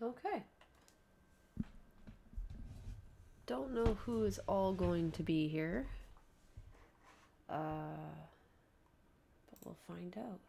Okay. Don't know who is all going to be here. But we'll find out.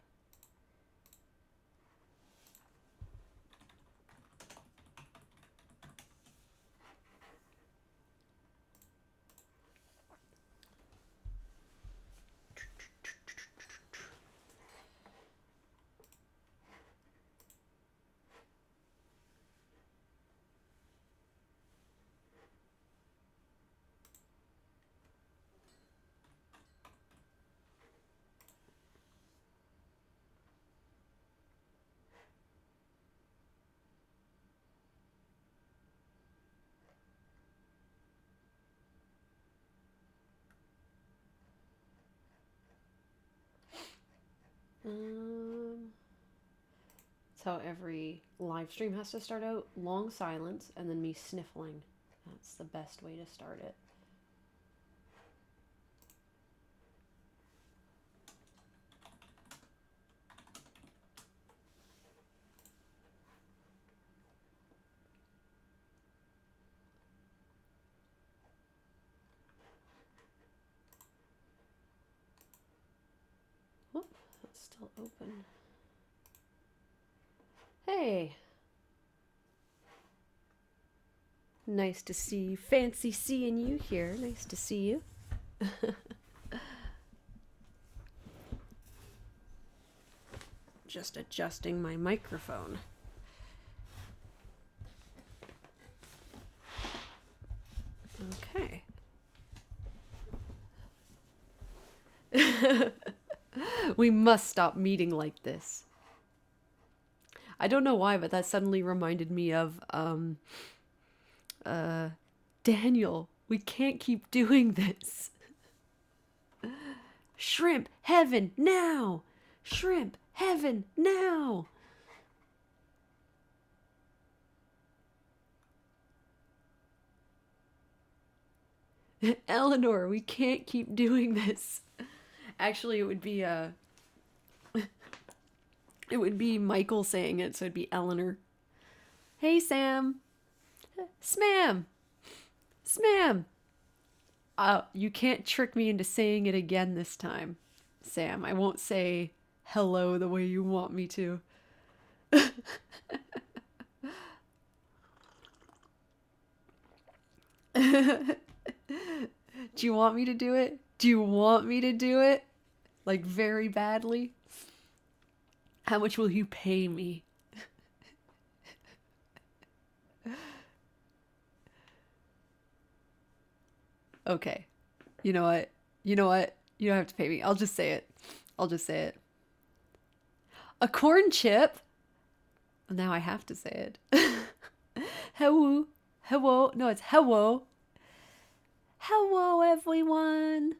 That's how every live stream has to start out. Long silence and then me sniffling. That's the best way to start it. Whoop, that's still open. Hey! Nice to see you. Fancy seeing you here. Nice to see you. Just adjusting my microphone. Okay. We must stop meeting like this. I don't know why, but that suddenly reminded me of Daniel. We can't keep doing this. Shrimp heaven now. Shrimp heaven now. Eleanor, we can't keep doing this. Actually, it would be Michael saying it, so it'd be Eleanor. Hey, Sam. Smam. Smam. You can't trick me into saying it again this time, Sam. I won't say hello the way you want me to. Do you want me to do it? Do you want me to do it? Like, very badly? How much will you pay me? Okay. You know what? You know what? You don't have to pay me. I'll just say it. I'll just say it. A corn chip? Now I have to say it. Hello. Hello. No, it's hello. Hello, everyone.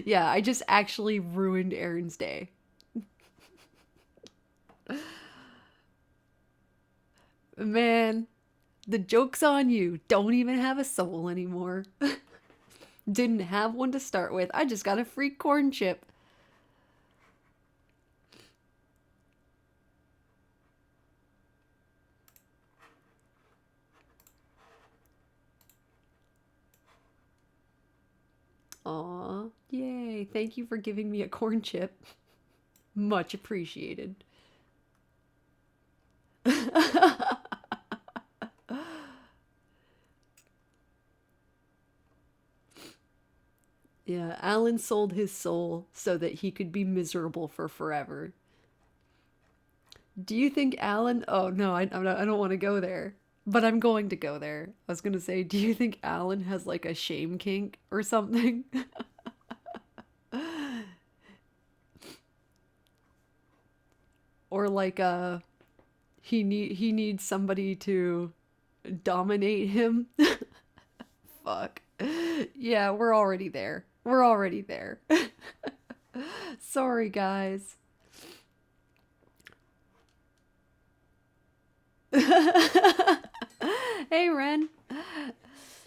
Yeah, I just actually ruined Aaron's day. Man, the joke's on you. Don't even have a soul anymore. Didn't have one to start with. I just got a free corn chip. Aw, yay. Thank you for giving me a corn chip. Much appreciated. Yeah, Alan sold his soul so that he could be miserable for forever. Do you think Alan... Oh, no, I don't want to go there. But I'm going to go there. I was going to say, do you think Alan has like a shame kink or something? Or like he needs somebody to dominate him? Fuck. Yeah, we're already there. We're already there. Sorry, guys. Hey, Ren.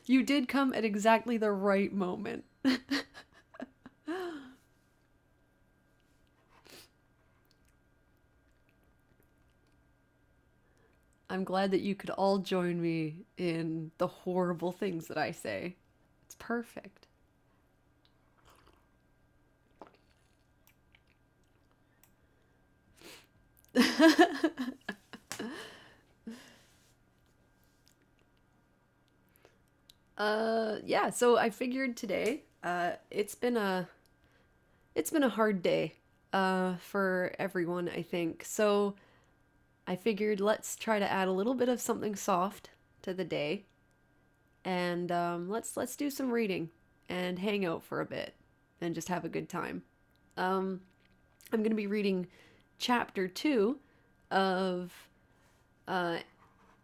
You did come at exactly the right moment. I'm glad that you could all join me in the horrible things that I say. It's perfect. Yeah, so I figured today, it's been a hard day, for everyone, I think. So I figured let's try to add a little bit of something soft to the day, and let's do some reading and hang out for a bit and just have a good time. Um, I'm gonna be reading chapter 2 of uh,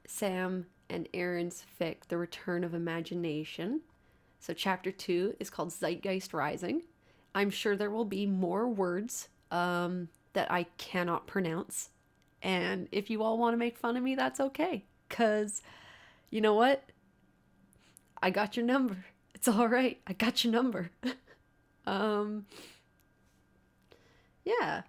Sam and Aaron's fic, The Return of Imagination. So, chapter 2 is called Zeitgeist Rising. I'm sure there will be more words that I cannot pronounce. And if you all want to make fun of me, that's okay. Because you know what? I got your number. It's all right. I got your number. um, yeah.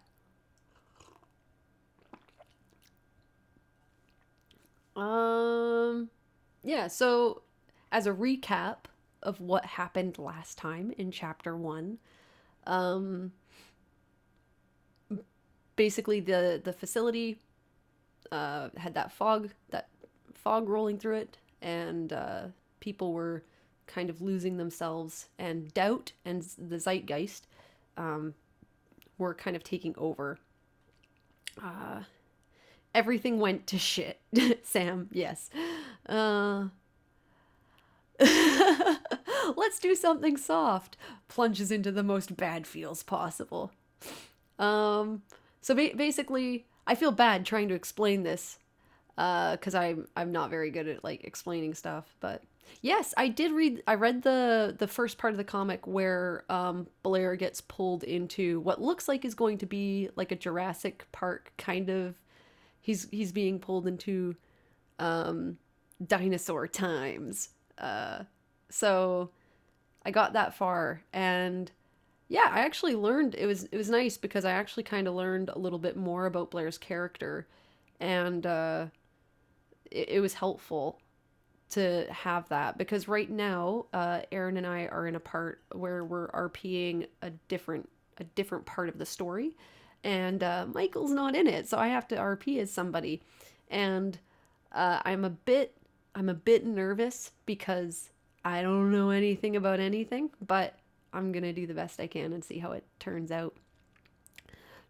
Um, yeah, so as a recap of what happened last time in chapter 1, um, basically the facility had that fog rolling through it, and people were kind of losing themselves, and doubt and the zeitgeist um, were kind of taking over. Uh, Everything went to shit. Sam, yes. Uh, let's do something soft. Plunges into the most bad feels possible. Um, so basically, I feel bad trying to explain this, because I'm not very good at like explaining stuff. But yes, I did read. I read the first part of the comic where Blair gets pulled into what looks like is going to be like a Jurassic Park kind of. He's being pulled into dinosaur times. So I got that far, and yeah, I actually learned it was nice because I actually kind of learned a little bit more about Blair's character, and it was helpful to have that because right now, Aaron and I are in a part where we're RPing a different part of the story, and Michael's not in it, so I have to RP as somebody, and I'm a bit nervous because I don't know anything about anything, but I'm gonna do the best I can and see how it turns out.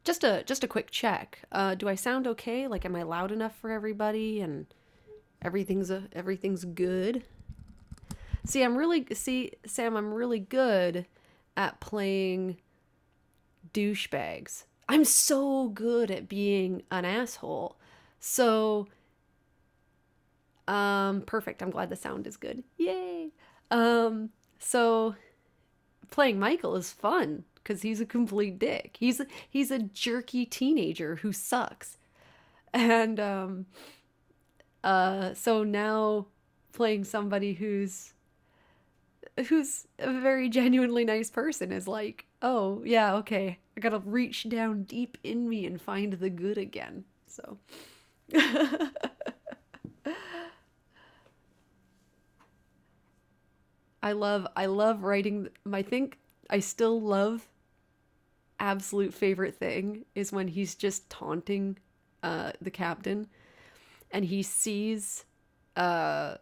Just a quick check. Do I sound okay? Like, am I loud enough for everybody? And everything's good. Sam, I'm really good at playing douchebags. I'm so good at being an asshole. So, perfect. I'm glad the sound is good. Yay. So playing Michael is fun because he's a complete dick. He's a jerky teenager who sucks. And so now playing somebody who's a very genuinely nice person is like, oh yeah, okay, I gotta reach down deep in me and find the good again. So I love writing. I think I still love absolute favorite thing is when he's just taunting the captain, and he sees the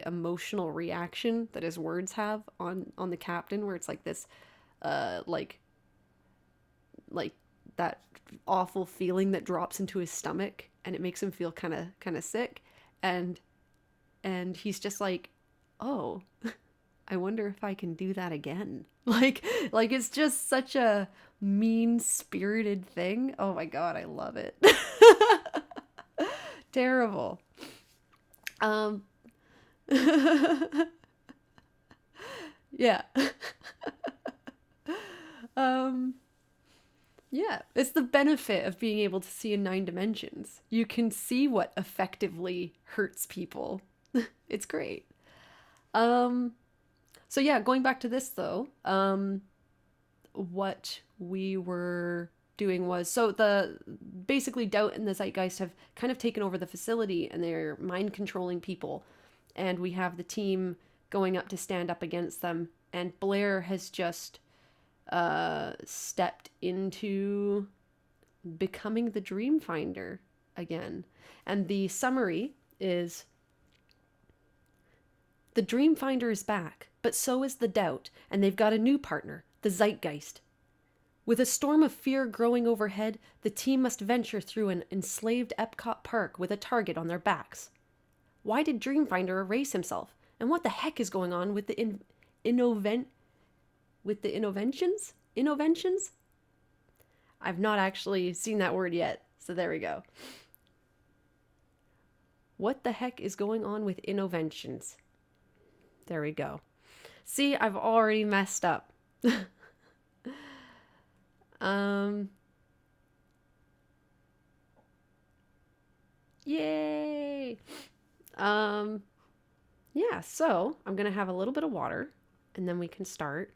emotional reaction that his words have on the captain, where it's like this like that awful feeling that drops into his stomach, and it makes him feel kind of sick, and he's just like, oh, I wonder if I can do that again. Like it's just such a mean-spirited thing. Oh my god, I love it. Terrible. Um yeah. um yeah, it's the benefit of being able to see in 9 dimensions. You can see what effectively hurts people. It's great. Um so yeah, going back to this though, what we were doing was, so the basically Doubt and the Zeitgeist have kind of taken over the facility, and they're mind controlling people, and we have the team going up to stand up against them, and Blair has just stepped into becoming the Dreamfinder again. And the summary is: the Dreamfinder is back, but so is the Doubt, and they've got a new partner, the Zeitgeist. With a storm of fear growing overhead, the team must venture through an enslaved Epcot Park with a target on their backs. Why did Dreamfinder erase himself? And what the heck is going on with the innovations? Innovations? I've not actually seen that word yet, so there we go. What the heck is going on with innovations? There we go. See, I've already messed up. Yay! Yeah, so I'm going to have a little bit of water, and then we can start.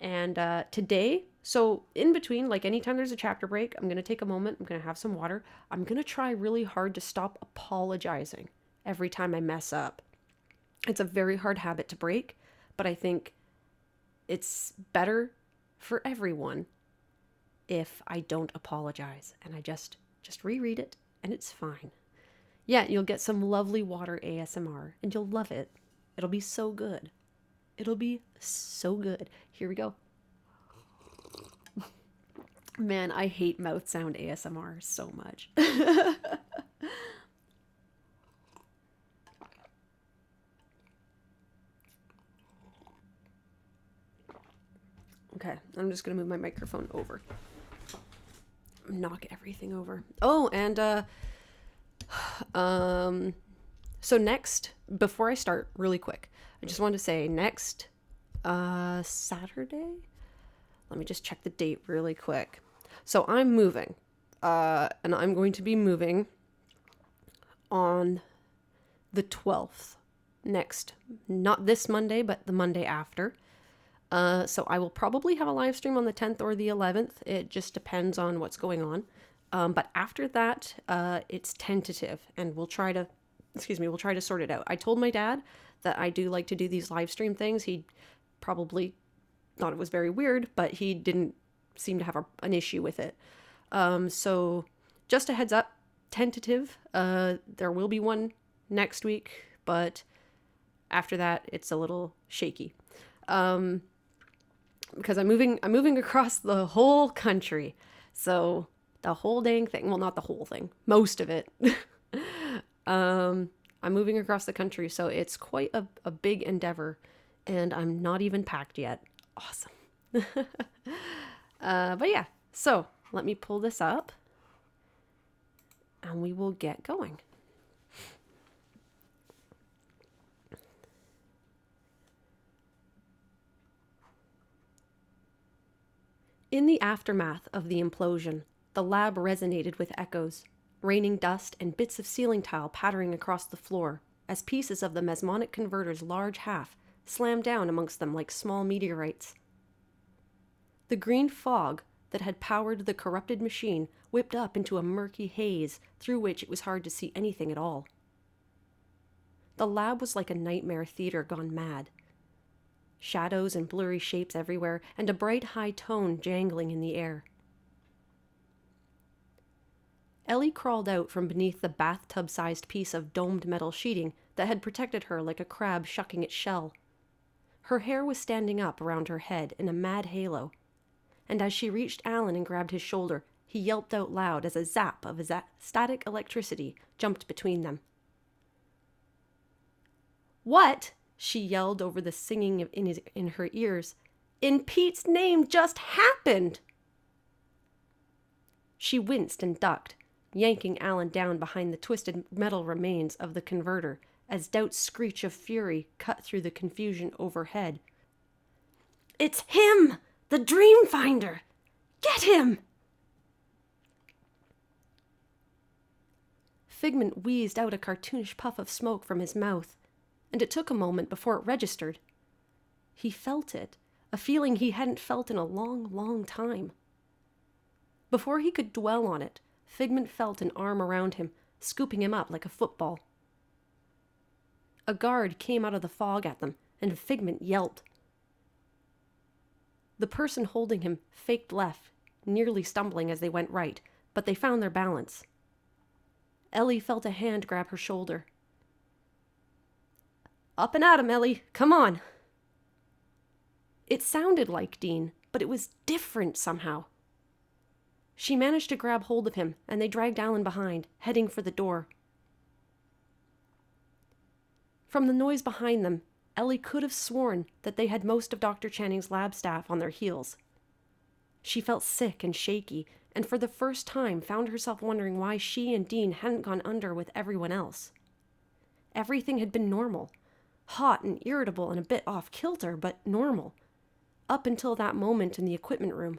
And today, so in between, like anytime there's a chapter break, I'm going to take a moment, I'm going to have some water. I'm going to try really hard to stop apologizing every time I mess up. It's a very hard habit to break, but I think it's better for everyone if I don't apologize and I just reread it and it's fine. Yeah, you'll get some lovely water ASMR and you'll love it. It'll be so good. It'll be so good. Here we go. Man, I hate mouth sound ASMR so much. Okay, I'm just gonna move my microphone over. Knock everything over. Oh, and so next, before I start, really quick, I just want to say next Saturday, let me just check the date really quick. So I'm moving, and I'm going to be moving on the 12th, next, not this Monday, but the Monday after. So I will probably have a live stream on the 10th or the 11th. It just depends on what's going on. But after that, it's tentative, and we'll try to sort it out. I told my dad that I do like to do these live stream things. He probably thought it was very weird, but he didn't seem to have an issue with it. So just a heads up, tentative. There will be one next week, but after that, it's a little shaky. Because I'm moving across the whole country. So the whole dang thing, well, not the whole thing, most of it. I'm moving across the country, so it's quite a big endeavor, and I'm not even packed yet. Awesome. But yeah, so let me pull this up, and we will get going. In the aftermath of the implosion, the lab resonated with echoes, raining dust and bits of ceiling tile pattering across the floor as pieces of the mesmonic converter's large half slammed down amongst them like small meteorites. The green fog that had powered the corrupted machine whipped up into a murky haze through which it was hard to see anything at all. The lab was like a nightmare theater gone mad. Shadows and blurry shapes everywhere, and a bright high tone jangling in the air. Ellie crawled out from beneath the bathtub-sized piece of domed metal sheeting that had protected her like a crab shucking its shell. Her hair was standing up around her head in a mad halo, and as she reached Alan and grabbed his shoulder, he yelped out loud as a zap of static electricity jumped between them. "What?" she yelled over the singing in her ears. "In Pete's name just happened!" She winced and ducked, yanking Alan down behind the twisted metal remains of the converter as Doubt's screech of fury cut through the confusion overhead. "It's him! The Dreamfinder! Get him!" Figment wheezed out a cartoonish puff of smoke from his mouth, and it took a moment before it registered. He felt it, a feeling he hadn't felt in a long, long time. Before he could dwell on it, Figment felt an arm around him, scooping him up like a football. A guard came out of the fog at them, and Figment yelped. The person holding him faked left, nearly stumbling as they went right, but they found their balance. Ellie felt a hand grab her shoulder. Up and at him, Ellie. Come on. It sounded like Dean, but it was different somehow. She managed to grab hold of him, and they dragged Alan behind, heading for the door. From the noise behind them, Ellie could have sworn that they had most of Dr. Channing's lab staff on their heels. She felt sick and shaky, and for the first time found herself wondering why she and Dean hadn't gone under with everyone else. Everything had been normal. Hot and irritable and a bit off kilter, but normal. Up until that moment in the equipment room.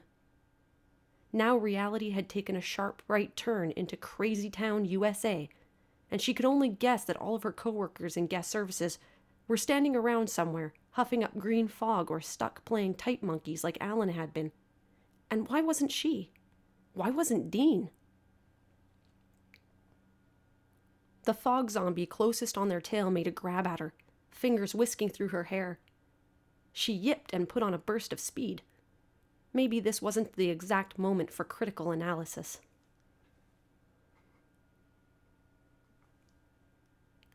Now reality had taken a sharp right turn into Crazy Town, USA, and she could only guess that all of her coworkers in guest services were standing around somewhere, huffing up green fog or stuck playing type monkeys like Alan had been. And why wasn't she? Why wasn't Dean? The fog zombie closest on their tail made a grab at her, fingers whisking through her hair. She yipped and put on a burst of speed. Maybe this wasn't the exact moment for critical analysis.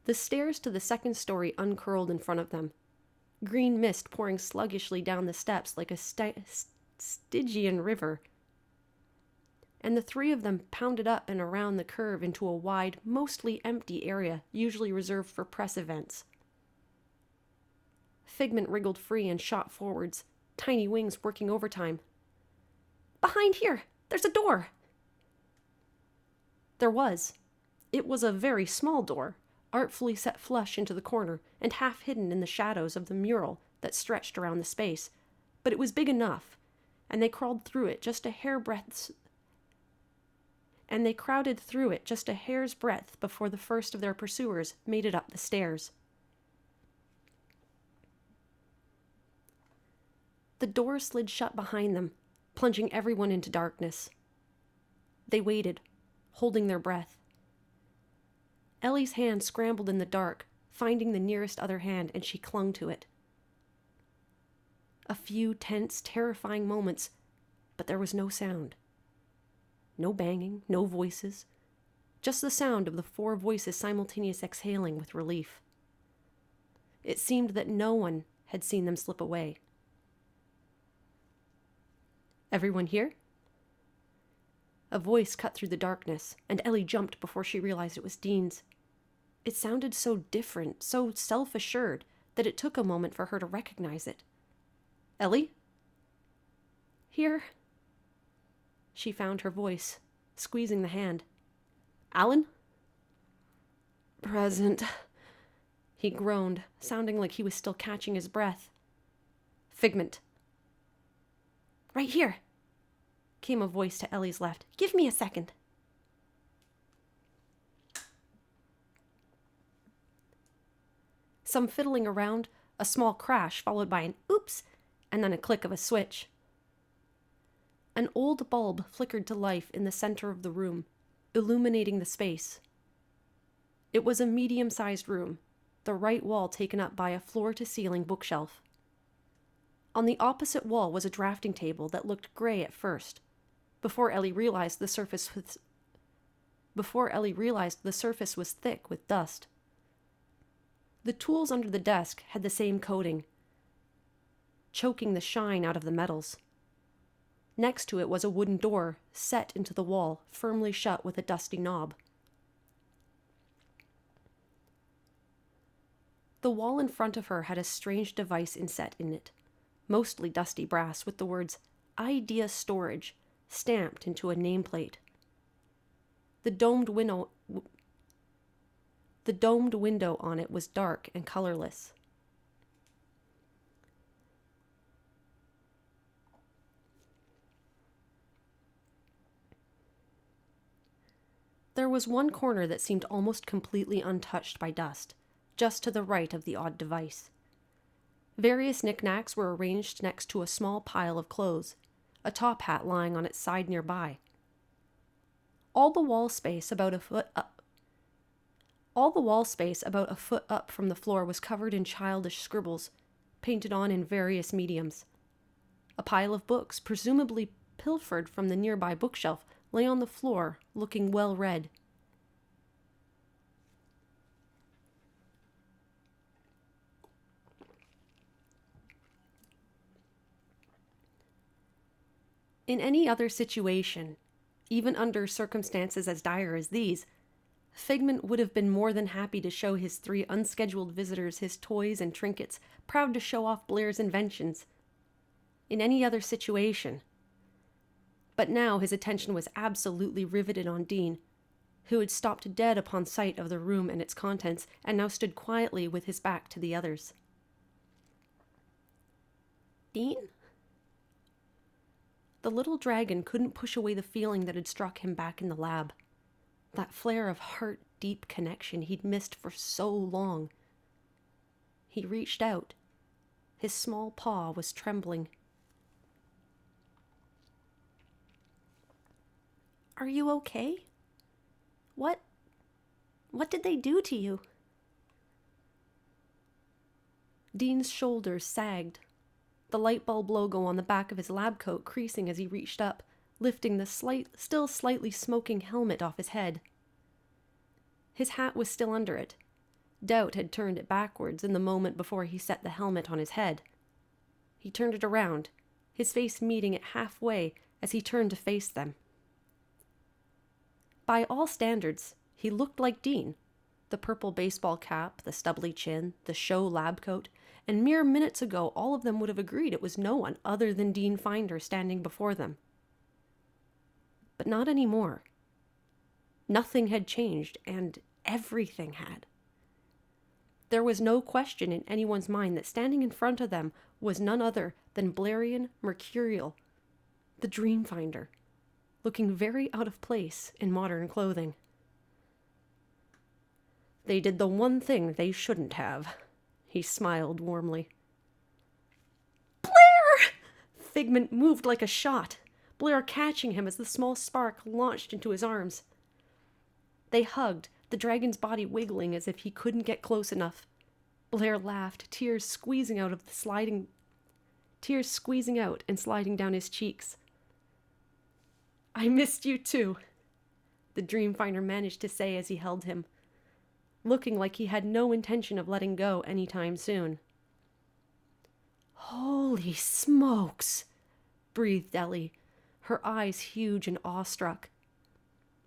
The stairs to the second story uncurled in front of them, green mist pouring sluggishly down the steps like a Stygian river. And the three of them pounded up and around the curve into a wide, mostly empty area usually reserved for press events. Figment wriggled free and shot forwards, tiny wings working overtime. Behind here! There's a door! There was. It was a very small door, artfully set flush into the corner and half hidden in the shadows of the mural that stretched around the space, but it was big enough, and they crawled through it just a crowded through it just a hair's breadth before the first of their pursuers made it up the stairs. The door slid shut behind them, plunging everyone into darkness. They waited, holding their breath. Ellie's hand scrambled in the dark, finding the nearest other hand, and she clung to it. A few tense, terrifying moments, but there was no sound. No banging, no voices, just the sound of the 4 voices simultaneous exhaling with relief. It seemed that no one had seen them slip away. Everyone here? A voice cut through the darkness, and Ellie jumped before she realized it was Dean's. It sounded so different, so self-assured, that it took a moment for her to recognize it. Ellie? Here. She found her voice, squeezing the hand. Alan? Present. He groaned, sounding like he was still catching his breath. Figment. Right here, came a voice to Ellie's left. Give me a second. Some fiddling around, a small crash followed by an oops, and then a click of a switch. An old bulb flickered to life in the center of the room, illuminating the space. It was a medium-sized room, the right wall taken up by a floor-to-ceiling bookshelf. On the opposite wall was a drafting table that looked gray at first, before Ellie realized the surface was thick with dust. The tools under the desk had the same coating, choking the shine out of the metals. Next to it was a wooden door set into the wall, firmly shut with a dusty knob. The wall in front of her had a strange device inset in it, mostly dusty brass, with the words "Idea Storage" stamped into a nameplate. The domed window on it was dark and colorless. There was one corner that seemed almost completely untouched by dust, just to the right of the odd device. Various knickknacks were arranged next to a small pile of clothes, a top hat lying on its side nearby, All the wall space about a foot up. All the wall space about a foot up from the floor was covered in childish scribbles, painted on in various mediums. A pile of books, presumably pilfered from the nearby bookshelf, lay on the floor, looking well read. In any other situation, even under circumstances as dire as these, Figment would have been more than happy to show his 3 unscheduled visitors his toys and trinkets, proud to show off Blair's inventions. In any other situation. But now his attention was absolutely riveted on Dean, who had stopped dead upon sight of the room and its contents, and now stood quietly with his back to the others. Dean? The little dragon couldn't push away the feeling that had struck him back in the lab. That flare of heart-deep connection he'd missed for so long. He reached out. His small paw was trembling. Are you okay? What did they do to you? Dean's shoulders sagged, the light bulb logo on the back of his lab coat creasing as he reached up, lifting the still slightly smoking helmet off his head. His hat was still under it. Doubt had turned it backwards in the moment before he set the helmet on his head. He turned it around, his face meeting it halfway as he turned to face them. By all standards, he looked like Dean. The purple baseball cap, the stubbly chin, the show lab coat, and mere minutes ago all of them would have agreed it was no one other than Dean Finder standing before them. But not anymore. Nothing had changed, and everything had. There was no question in anyone's mind that standing in front of them was none other than Blarian Mercurial, the Dreamfinder, looking very out of place in modern clothing. They did the one thing they shouldn't have. He smiled warmly. Blair! Figment moved like a shot, Blair catching him as the small spark launched into his arms. They hugged, the dragon's body wiggling as if he couldn't get close enough. Blair laughed, tears squeezing out and sliding down his cheeks. I missed you too, the Dreamfinder managed to say as he held him, looking like he had no intention of letting go anytime soon. Holy smokes, breathed Ellie, her eyes huge and awestruck.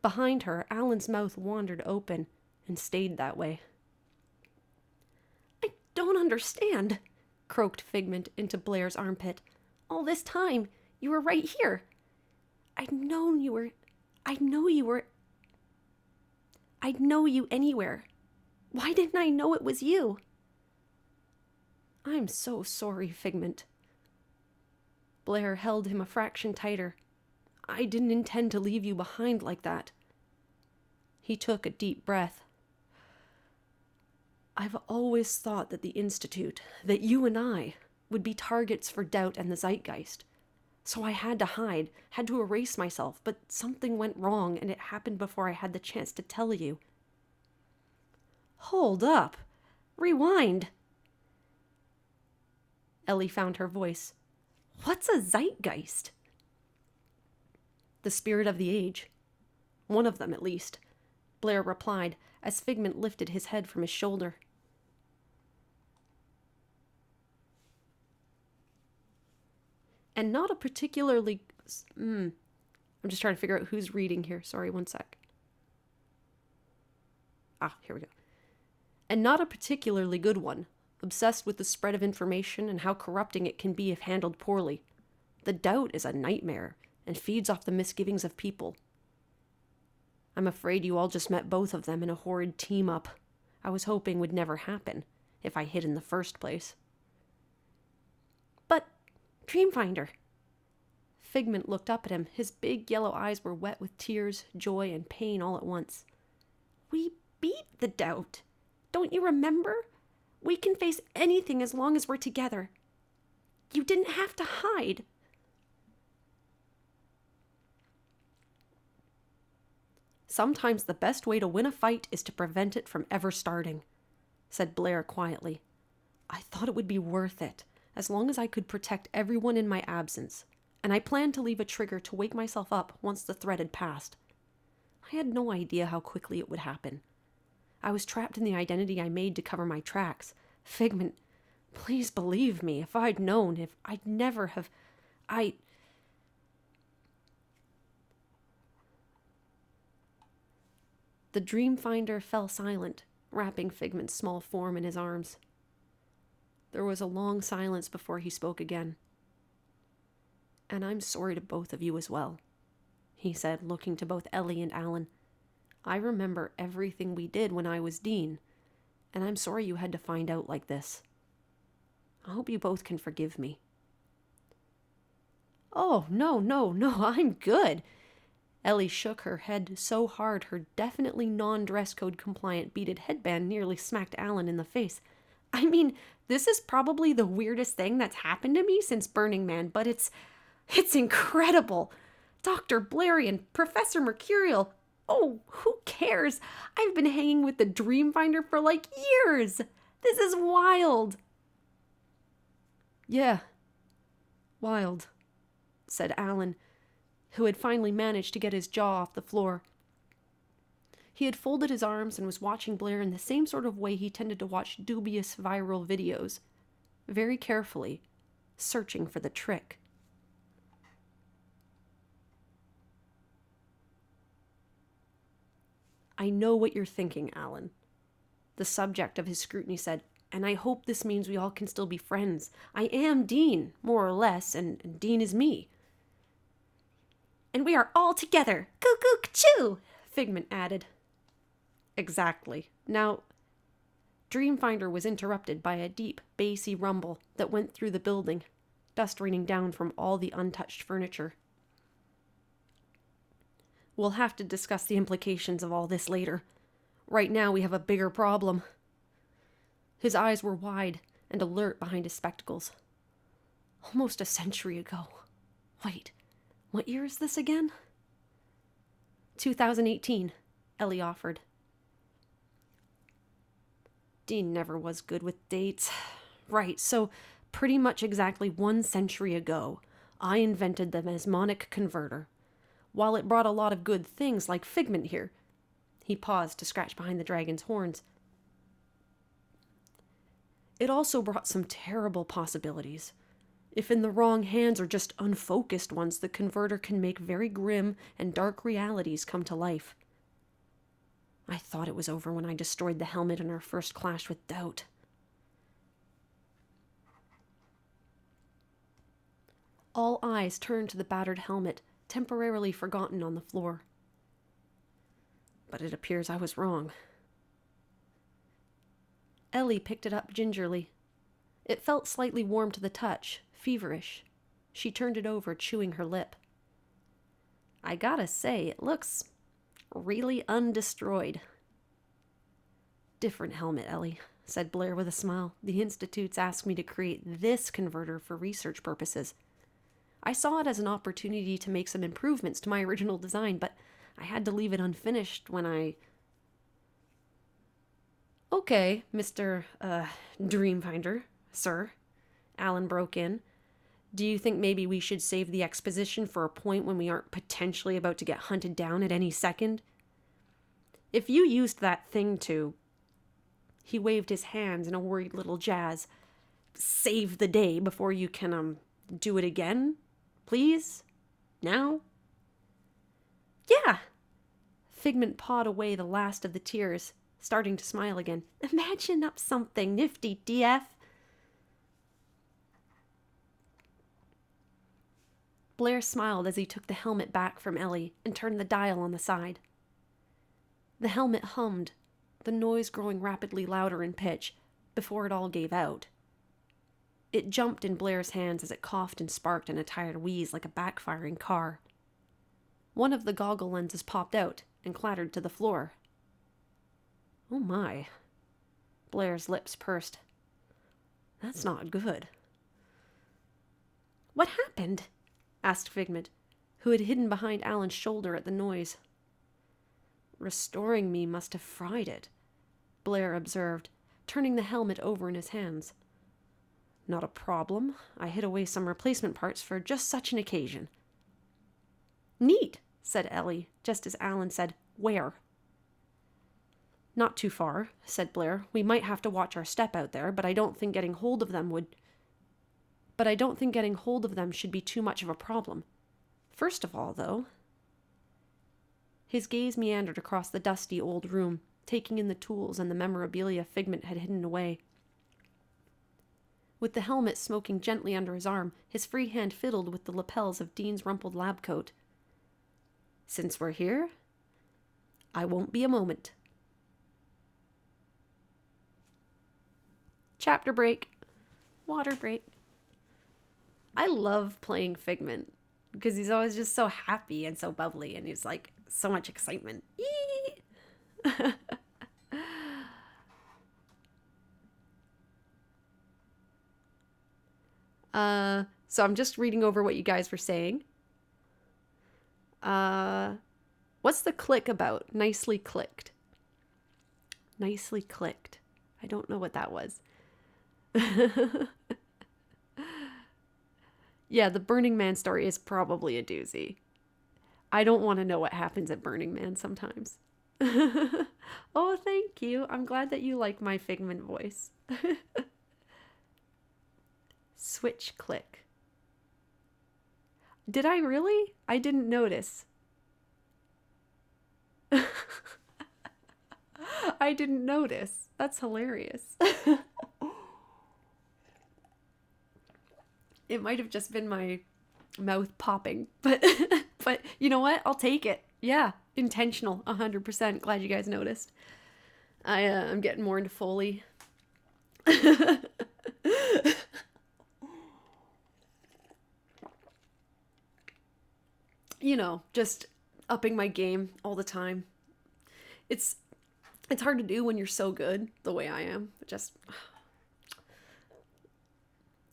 Behind her, Alan's mouth wandered open and stayed that way. I don't understand, croaked Figment into Blair's armpit. All this time, you were right here. I'd know you anywhere. Why didn't I know it was you? I'm so sorry, Figment. Blair held him a fraction tighter. I didn't intend to leave you behind like that. He took a deep breath. I've always thought that the Institute, that you and I, would be targets for Doubt and the Zeitgeist. So I had to hide, had to erase myself, but something went wrong and it happened before I had the chance to tell you. Hold up. Rewind. Ellie found her voice. What's a zeitgeist? The spirit of the age. One of them, at least, Blair replied as Figment lifted his head from his shoulder. And not a particularly... I'm just trying to figure out who's reading here. Sorry, one sec. Here we go. And not a particularly good one. Obsessed with the spread of information and how corrupting it can be if handled poorly. The Doubt is a nightmare and feeds off the misgivings of people. I'm afraid you all just met both of them in a horrid team-up I was hoping would never happen if I hid in the first place. But, Dreamfinder. Figment looked up at him. His big yellow eyes were wet with tears, joy, and pain all at once. We beat the Doubt. Don't you remember? We can face anything as long as we're together. You didn't have to hide. Sometimes the best way to win a fight is to prevent it from ever starting, said Blair quietly. I thought it would be worth it, as long as I could protect everyone in my absence, and I planned to leave a trigger to wake myself up once the threat had passed. I had no idea how quickly it would happen. I was trapped in the identity I made to cover my tracks. Figment, please believe me, if I'd known, if I'd never have... The Dreamfinder fell silent, wrapping Figment's small form in his arms. There was a long silence before he spoke again. And I'm sorry to both of you as well, he said, looking to both Ellie and Alan. I remember everything we did when I was Dean, and I'm sorry you had to find out like this. I hope you both can forgive me. Oh, no, I'm good. Ellie shook her head so hard her definitely non-dress code compliant beaded headband nearly smacked Alan in the face. I mean, this is probably the weirdest thing that's happened to me since Burning Man, but it's incredible. Dr. Blarian, Professor Mercurial. Oh, who cares? I've been hanging with the Dreamfinder for like years. This is wild. Yeah, wild, said Alan, who had finally managed to get his jaw off the floor. He had folded his arms and was watching Blair in the same sort of way he tended to watch dubious viral videos, very carefully, searching for the trick. I know what you're thinking, Alan, the subject of his scrutiny said, and I hope this means we all can still be friends. I am Dean, more or less, and Dean is me. And we are all together. Coo-coo-choo, Figment added. Exactly. Now, Dreamfinder was interrupted by a deep, bassy rumble that went through the building, dust raining down from all the untouched furniture. We'll have to discuss the implications of all this later. Right now we have a bigger problem. His eyes were wide and alert behind his spectacles. Almost a century ago. Wait, what year is this again? 2018, Ellie offered. Dean never was good with dates. Right, so pretty much exactly 1 century ago, I invented the mesmonic converter. While it brought a lot of good things, like Figment here. He paused to scratch behind the dragon's horns. It also brought some terrible possibilities. If in the wrong hands or just unfocused ones, the converter can make very grim and dark realities come to life. I thought it was over when I destroyed the helmet in our first clash with doubt. All eyes turned to the battered helmet, temporarily forgotten on the floor. But it appears I was wrong. Ellie picked it up gingerly. It felt slightly warm to the touch, feverish. She turned it over, chewing her lip. I gotta say, it looks really undestroyed. Different helmet, Ellie, said Blair with a smile. The Institute's asked me to create this converter for research purposes. I saw it as an opportunity to make some improvements to my original design, but I had to leave it unfinished when I... Okay, Mr. Dreamfinder, sir, Alan broke in. Do you think maybe we should save the exposition for a point when we aren't potentially about to get hunted down at any second? If you used that thing to... He waved his hands in a worried little jazz. Save the day before you can, do it again? Please? Now? Yeah. Figment pawed away the last of the tears, starting to smile again. Imagine up something nifty, DF. Blair smiled as he took the helmet back from Ellie and turned the dial on the side. The helmet hummed, the noise growing rapidly louder in pitch, before it all gave out. It jumped in Blair's hands as it coughed and sparked in a tired wheeze like a backfiring car. One of the goggle lenses popped out and clattered to the floor. Oh my. Blair's lips pursed. That's not good. What happened? Asked Figment, who had hidden behind Alan's shoulder at the noise. Restoring me must have fried it, Blair observed, turning the helmet over in his hands. Not a problem. I hid away some replacement parts for just such an occasion. Neat, said Ellie, just as Alan said, where? Not too far, said Blair. We might have to watch our step out there, but I don't think getting hold of them should be too much of a problem. First of all, though... His gaze meandered across the dusty old room, taking in the tools and the memorabilia Figment had hidden away. With the helmet smoking gently under his arm, his free hand fiddled with the lapels of Dean's rumpled lab coat. Since we're here, I won't be a moment. Chapter break. Water break. I love playing Figment because he's always just so happy and so bubbly, and he's like so much excitement. So I'm just reading over what you guys were saying. What's the click about? Nicely clicked. Nicely clicked. I don't know what that was. Yeah, the Burning Man story is probably a doozy. I don't want to know what happens at Burning Man sometimes. Oh, thank you. I'm glad that you like my Figment voice. Switch click. Did I really? I didn't notice. I didn't notice. That's hilarious. It might have just been my mouth popping, but you know what? I'll take it. Yeah, intentional, 100%. Glad you guys noticed. I'm getting more into Foley. You know, just upping my game all the time. It's hard to do when you're so good the way I am. Just...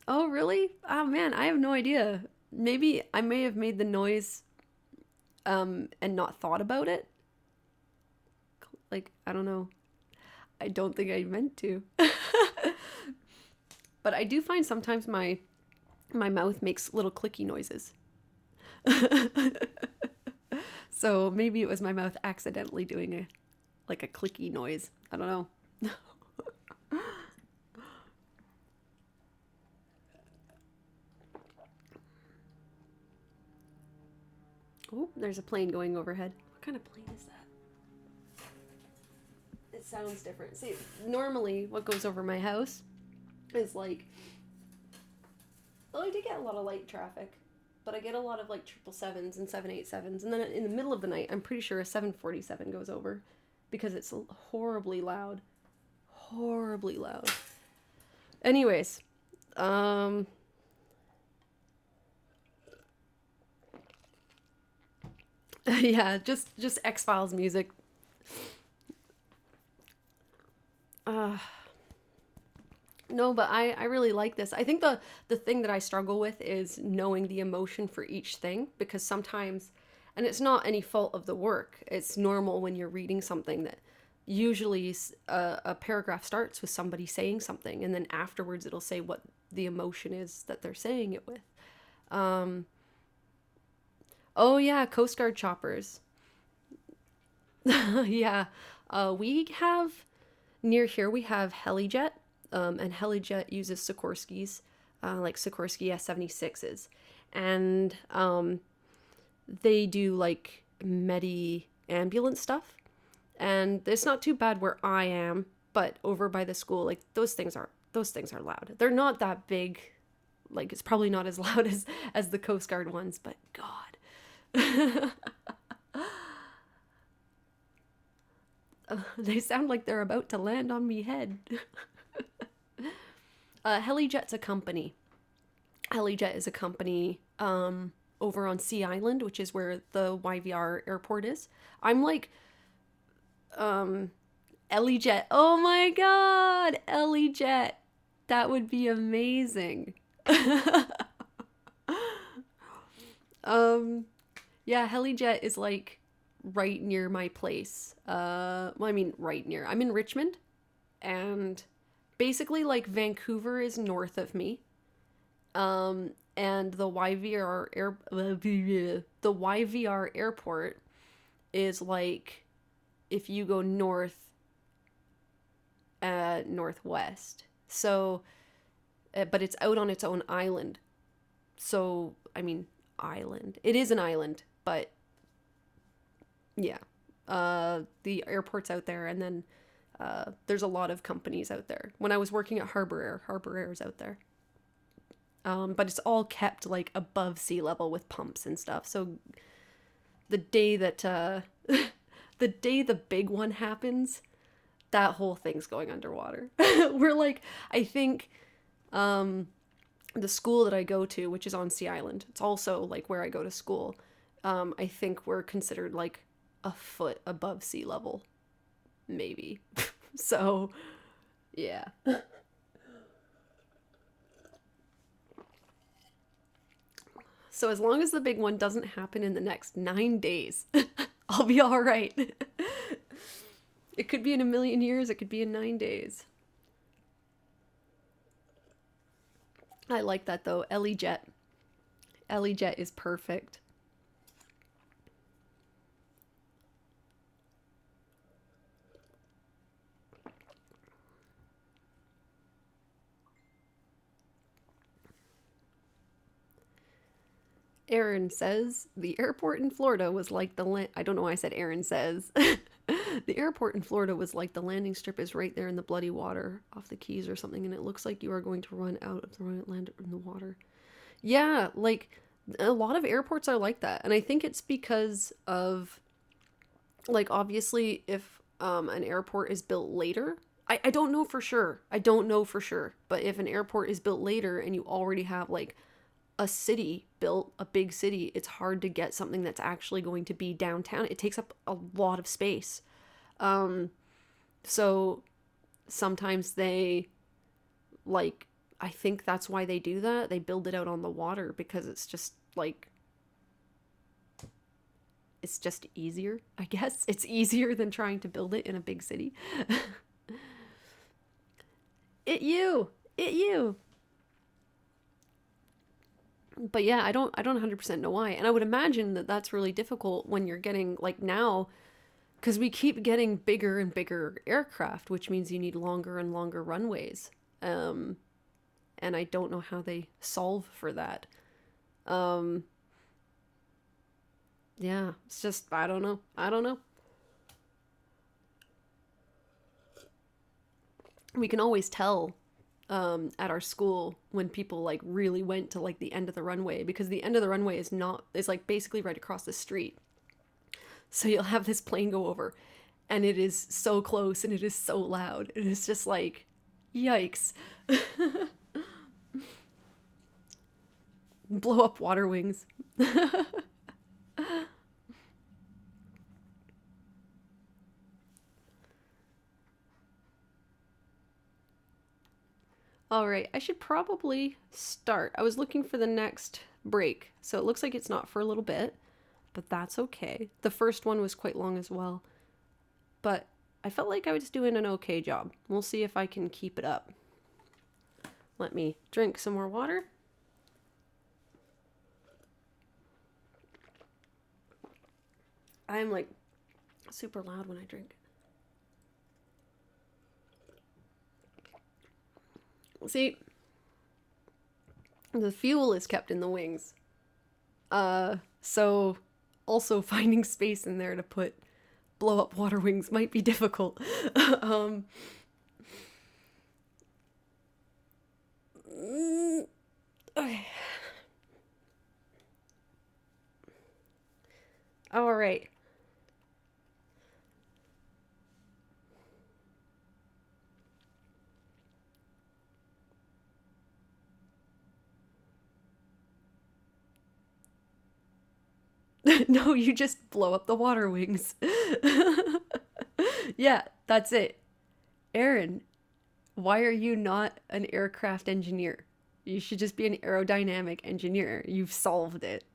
Oh, really? Oh, man, I have no idea. Maybe I may have made the noise and not thought about it. Like, I don't know. I don't think I meant to. But I do find sometimes my mouth makes little clicky noises. So maybe it was my mouth accidentally doing a clicky noise. I don't know. Oh, there's a plane going overhead. What kind of plane is that? It sounds different. See, normally what goes over my house is like... Well, I do get a lot of light traffic, but I get a lot of like 777s and 787s. And then in the middle of the night, I'm pretty sure a 747 goes over because it's horribly loud. Horribly loud. Anyways, yeah, just X-Files music. No, but I really like this. I think the thing that I struggle with is knowing the emotion for each thing, because sometimes, and it's not any fault of the work, it's normal when you're reading something that usually a paragraph starts with somebody saying something, and then afterwards it'll say what the emotion is that they're saying it with. Oh yeah, Coast Guard choppers. Yeah, we have, near here we have Helijet, and Helijet uses Sikorsky's, like Sikorsky S-76s, and they do like ambulance stuff, and it's not too bad where I am, but over by the school, like those things are loud. They're not that big, like it's probably not as loud as the Coast Guard ones, but God. They sound like they're about to land on me head. Helijet's a company. Helijet is a company over on Sea Island, which is where the YVR airport is. I'm like, Helijet. Oh my God, Helijet. That would be amazing. Yeah, Helijet is like right near my place. Well, I mean, right near. I'm in Richmond, and basically, like, Vancouver is north of me. And the YVR airport is like if you go north, northwest. So, but it's out on its own island. So, I mean, island. It is an island, but yeah. The airport's out there, and then there's a lot of companies out there. When I was working at Harbour Air is out there. But it's all kept like above sea level with pumps and stuff. So the day that the day the big one happens, that whole thing's going underwater. We're like, I think the school that I go to, which is on Sea Island, it's also like where I go to school. I think we're considered like a foot above sea level, maybe. So, yeah. So as long as the big one doesn't happen in the next 9 days, I'll be all right. It could be in a million years, it could be in 9 days. I like that though. Ellie Jet. Ellie Jet is perfect. Aaron says, the airport in Florida was like the I don't know why I said Aaron says. The airport in Florida was like the landing strip is right there in the bloody water off the Keys or something, and it looks like you are going to run out of the land in the water. Yeah, like a lot of airports are like that, and I think it's because of, like, obviously if an airport is built later, I don't know for sure. I don't know for sure, but if an airport is built later and you already have like a city built, a big city, it's hard to get something that's actually going to be downtown. It takes up a lot of space. So sometimes they, like, I think that's why they do that. They build it out on the water because it's just like, it's just easier, I guess. It's easier than trying to build it in a big city. It you. But yeah, I don't 100% know why. And I would imagine that that's really difficult when you're getting, like, now, because we keep getting bigger and bigger aircraft, which means you need longer and longer runways. And I don't know how they solve for that. Yeah, it's just, I don't know. We can always tell at our school when people like really went to like the end of the runway, because the end of the runway is like basically right across the street. So you'll have this plane go over and it is so close and it is so loud. It is just like, yikes. Blow up water wings. All right, I should probably start. I was looking for the next break, so it looks like it's not for a little bit, but that's okay. The first one was quite long as well, but I felt like I was doing an okay job. We'll see if I can keep it up. Let me drink some more water. I'm like super loud when I drink. See, the fuel is kept in the wings. So also finding space in there to put blow up water wings might be difficult. Okay. All right. No, you just blow up the water wings. Yeah, that's it. Aaron, why are you not an aircraft engineer? You should just be an aerodynamic engineer. You've solved it.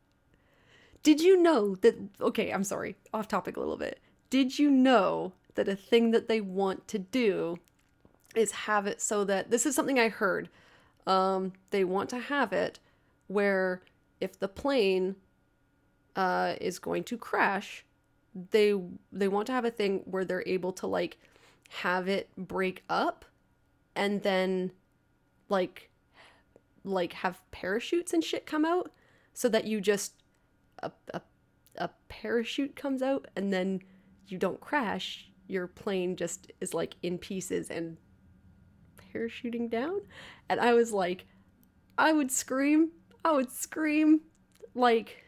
Did you know that, okay, I'm sorry, off topic a little bit. Did you know that a thing that they want to do is have it so that, this is something I heard, they want to have it where if the plane is going to crash, they want to have a thing where they're able to like have it break up and then like have parachutes and shit come out so that you just a parachute comes out and then you don't crash. Your plane just is like in pieces and parachuting down. And I was like, I would scream. Like,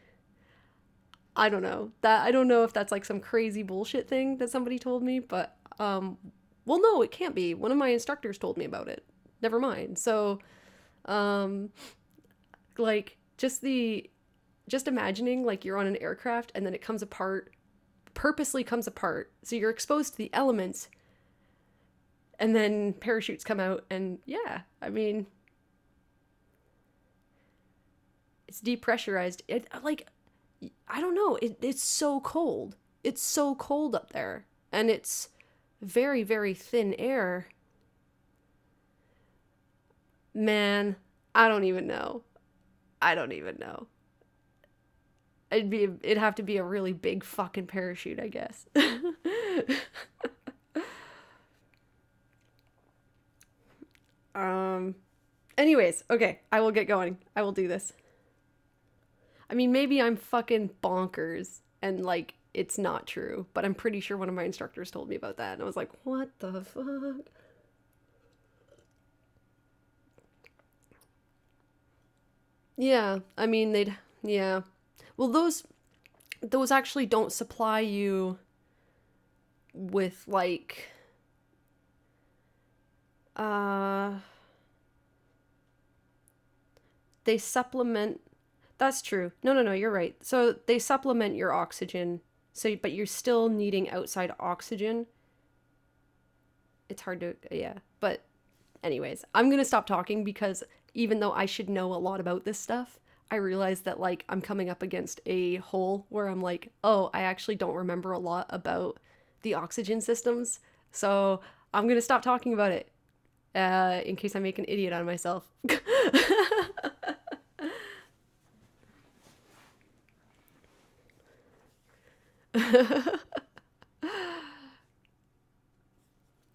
I don't know. I don't know if that's like some crazy bullshit thing that somebody told me, but well, no, it can't be. One of my instructors told me about it. Never mind. So like just imagining like you're on an aircraft and then it comes apart, purposely comes apart. So you're exposed to the elements and then parachutes come out and yeah, I mean, it's depressurized. It like, I don't know. It's so cold. It's so cold up there and it's very, very thin air. Man, I don't even know. It'd have to be a really big fucking parachute, I guess. Anyways, okay, I will get going. I will do this. I mean, maybe I'm fucking bonkers and like it's not true, but I'm pretty sure one of my instructors told me about that and I was like, what the fuck? Yeah, I mean, yeah. Well, those actually don't supply you with like uh they supplement. That's true. No, you're right. So they supplement your oxygen. So but you're still needing outside oxygen. It's hard to, yeah. But anyways, I'm going to stop talking because even though I should know a lot about this stuff, I realize that like I'm coming up against a hole where I'm like, oh, I actually don't remember a lot about the oxygen systems. So I'm going to stop talking about it in case I make an idiot out of myself.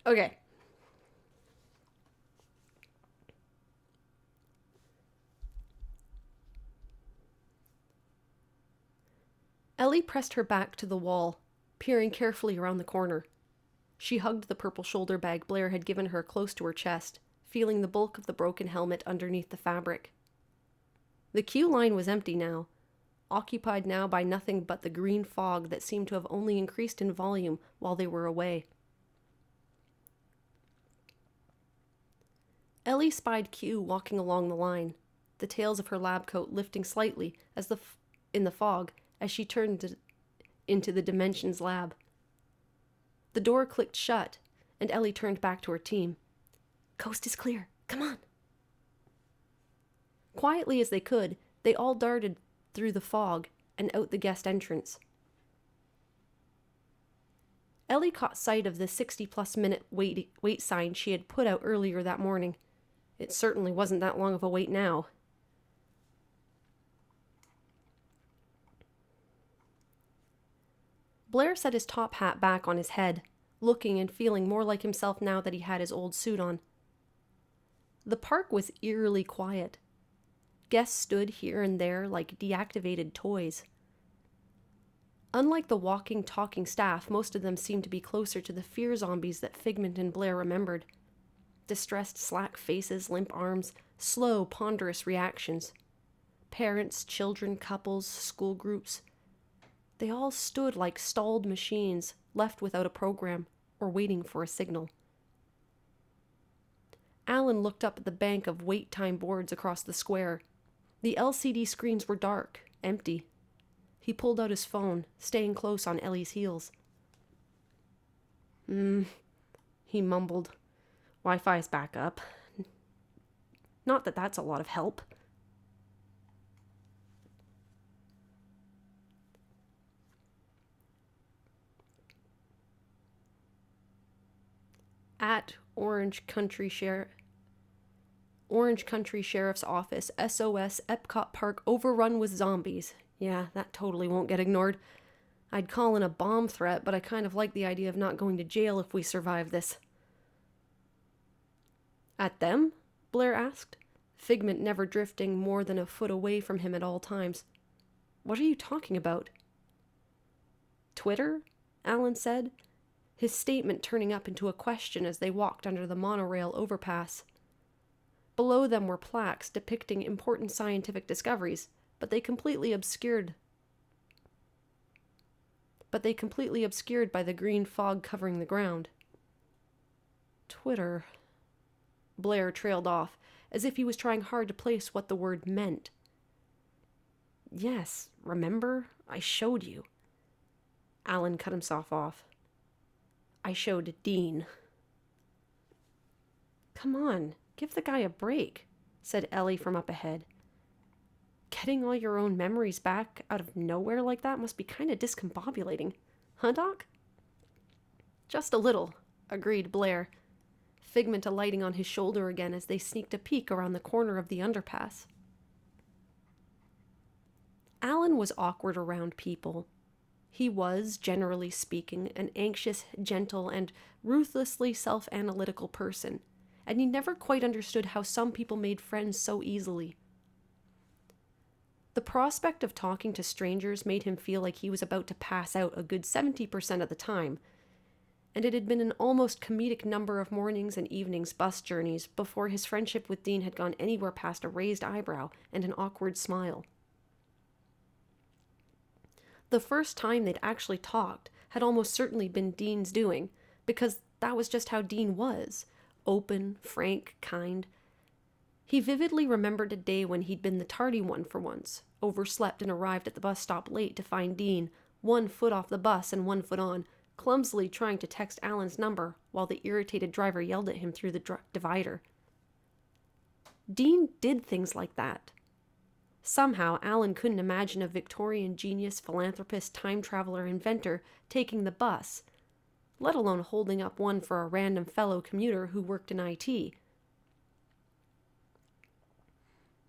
Okay. Ellie pressed her back to the wall, peering carefully around the corner. She hugged the purple shoulder bag Blair had given her close to her chest, feeling the bulk of the broken helmet underneath the fabric. The queue line was empty now, occupied now by nothing but the green fog that seemed to have only increased in volume while they were away. Ellie spied Q walking along the line, the tails of her lab coat lifting slightly in the fog as she turned into the Dimensions lab. The door clicked shut, and Ellie turned back to her team. "Coast is clear. Come on." Quietly as they could, they all darted through the fog and out the guest entrance. Ellie caught sight of the 60-plus minute wait sign she had put out earlier that morning. It certainly wasn't that long of a wait now. Blair set his top hat back on his head, looking and feeling more like himself now that he had his old suit on. The park was eerily quiet. Guests stood here and there like deactivated toys. Unlike the walking, talking staff, most of them seemed to be closer to the fear zombies that Figment and Blair remembered. Distressed, slack faces, limp arms, slow, ponderous reactions. Parents, children, couples, school groups. They all stood like stalled machines, left without a program, or waiting for a signal. Alan looked up at the bank of wait time boards across the square. The LCD screens were dark, empty. He pulled out his phone, staying close on Ellie's heels. He mumbled. Wi-Fi's back up. Not that that's a lot of help. at Orange Country Sheriff's Office, SOS, Epcot Park overrun with zombies. Yeah, that totally won't get ignored. I'd call in a bomb threat, but I kind of like the idea of not going to jail if we survive this. At them? Blair asked, Figment never drifting more than a foot away from him at all times. What are you talking about? Twitter? Alan said, his statement turning up into a question as they walked under the monorail overpass. Below them were plaques depicting important scientific discoveries, but they completely obscured by the green fog covering the ground. Twitter. Blair trailed off, as if he was trying hard to place what the word meant. Yes, remember? I showed you. Alan cut himself off. I showed Dean. Come on, give the guy a break, said Ellie from up ahead. Getting all your own memories back out of nowhere like that must be kind of discombobulating. Huh, Doc? Just a little, agreed Blair, Figment alighting on his shoulder again as they sneaked a peek around the corner of the underpass. Alan was awkward around people. He was, generally speaking, an anxious, gentle, and ruthlessly self-analytical person, and he never quite understood how some people made friends so easily. The prospect of talking to strangers made him feel like he was about to pass out a good 70% of the time, and it had been an almost comedic number of mornings and evenings bus journeys before his friendship with Dean had gone anywhere past a raised eyebrow and an awkward smile. The first time they'd actually talked had almost certainly been Dean's doing, because that was just how Dean was, open, frank, kind. He vividly remembered a day when he'd been the tardy one for once, overslept and arrived at the bus stop late to find Dean, 1 foot off the bus and 1 foot on, clumsily trying to text Alan's number while the irritated driver yelled at him through the divider. Dean did things like that. Somehow, Alan couldn't imagine a Victorian genius, philanthropist, time traveler, inventor taking the bus, let alone holding up one for a random fellow commuter who worked in IT.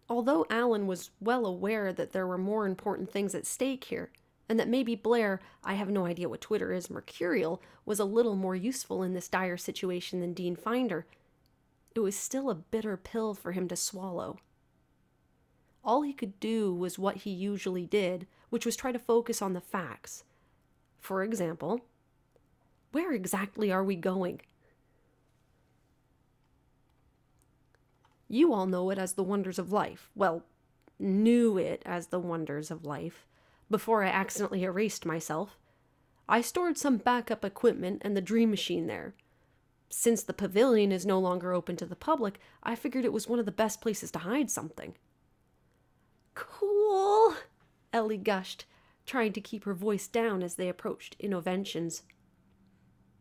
Although Alan was well aware that there were more important things at stake here, and that maybe Blair, I have no idea what Twitter is, Mercurial, was a little more useful in this dire situation than Dean Finder, it was still a bitter pill for him to swallow. All he could do was what he usually did, which was try to focus on the facts. For example, where exactly are we going? You all know it as the wonders of life. Well, knew it as the wonders of life, before I accidentally erased myself. I stored some backup equipment and the dream machine there. Since the pavilion is no longer open to the public, I figured it was one of the best places to hide something. Cool, Ellie gushed, trying to keep her voice down as they approached Innoventions.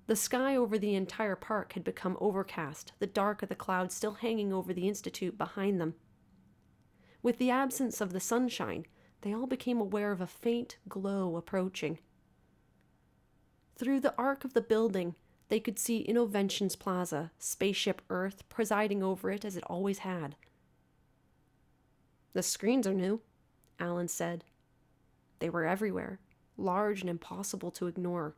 The sky over the entire park had become overcast, the dark of the clouds still hanging over the Institute behind them. With the absence of the sunshine, they all became aware of a faint glow approaching. Through the arc of the building, they could see Innoventions Plaza, Spaceship Earth, presiding over it as it always had. The screens are new, Alan said. They were everywhere, large and impossible to ignore,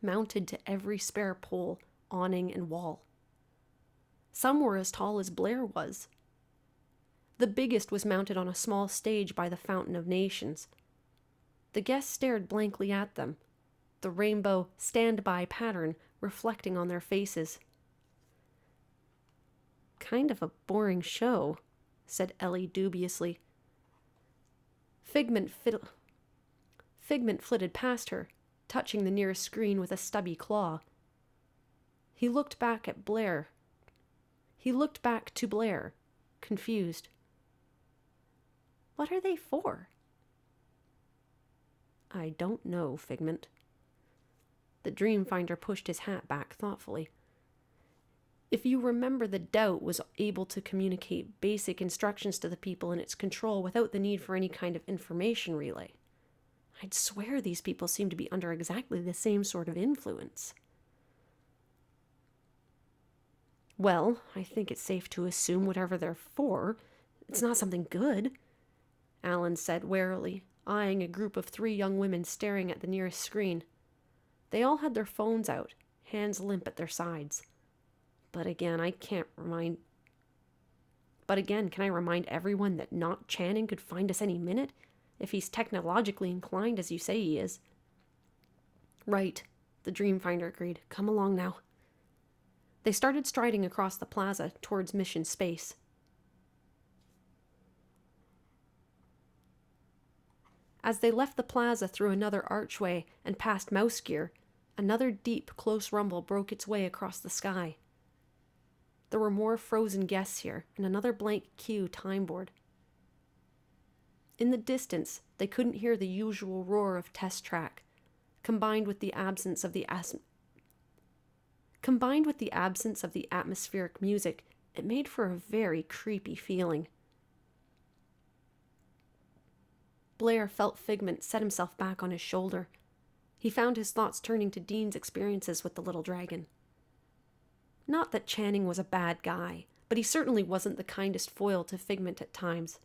mounted to every spare pole, awning, and wall. Some were as tall as Blair was. The biggest was mounted on a small stage by the Fountain of Nations. The guests stared blankly at them, the rainbow stand-by pattern reflecting on their faces. Kind of a boring show, said Ellie dubiously. Figment flitted past her, touching the nearest screen with a stubby claw. He looked back to Blair, confused. What are they for? I don't know, Figment. The Dreamfinder pushed his hat back thoughtfully. If you remember, the Doubt was able to communicate basic instructions to the people in its control without the need for any kind of information relay. I'd swear these people seem to be under exactly the same sort of influence. Well, I think it's safe to assume whatever they're for, it's not something good, Alan said warily, eyeing a group of 3 young women staring at the nearest screen. They all had their phones out, hands limp at their sides. But again, can I remind everyone that not Channing could find us any minute, if he's technologically inclined as you say he is? Right, the Dreamfinder agreed. Come along now. They started striding across the plaza towards Mission Space. As they left the plaza through another archway and past Mouse Gear, another deep, close rumble broke its way across the sky. There were more frozen guests here, and another blank queue time board. In the distance, they couldn't hear the usual roar of test track, combined with the absence of the atmospheric music. It made for a very creepy feeling. Blair felt Figment set himself back on his shoulder. He found his thoughts turning to Dean's experiences with the little dragon. Not that Channing was a bad guy, but he certainly wasn't the kindest foil to Figment at times.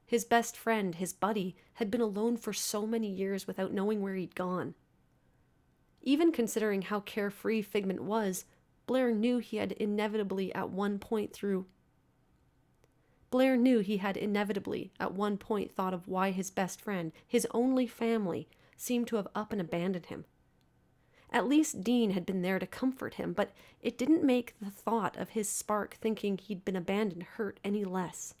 His best friend, his buddy, had been alone for so many years without knowing where he'd gone. Even considering how carefree Figment was, Blair knew he had inevitably at one point thought of why his best friend, his only family, seemed to have up and abandoned him. At least Dean had been there to comfort him, but it didn't make the thought of his spark thinking he'd been abandoned hurt any less.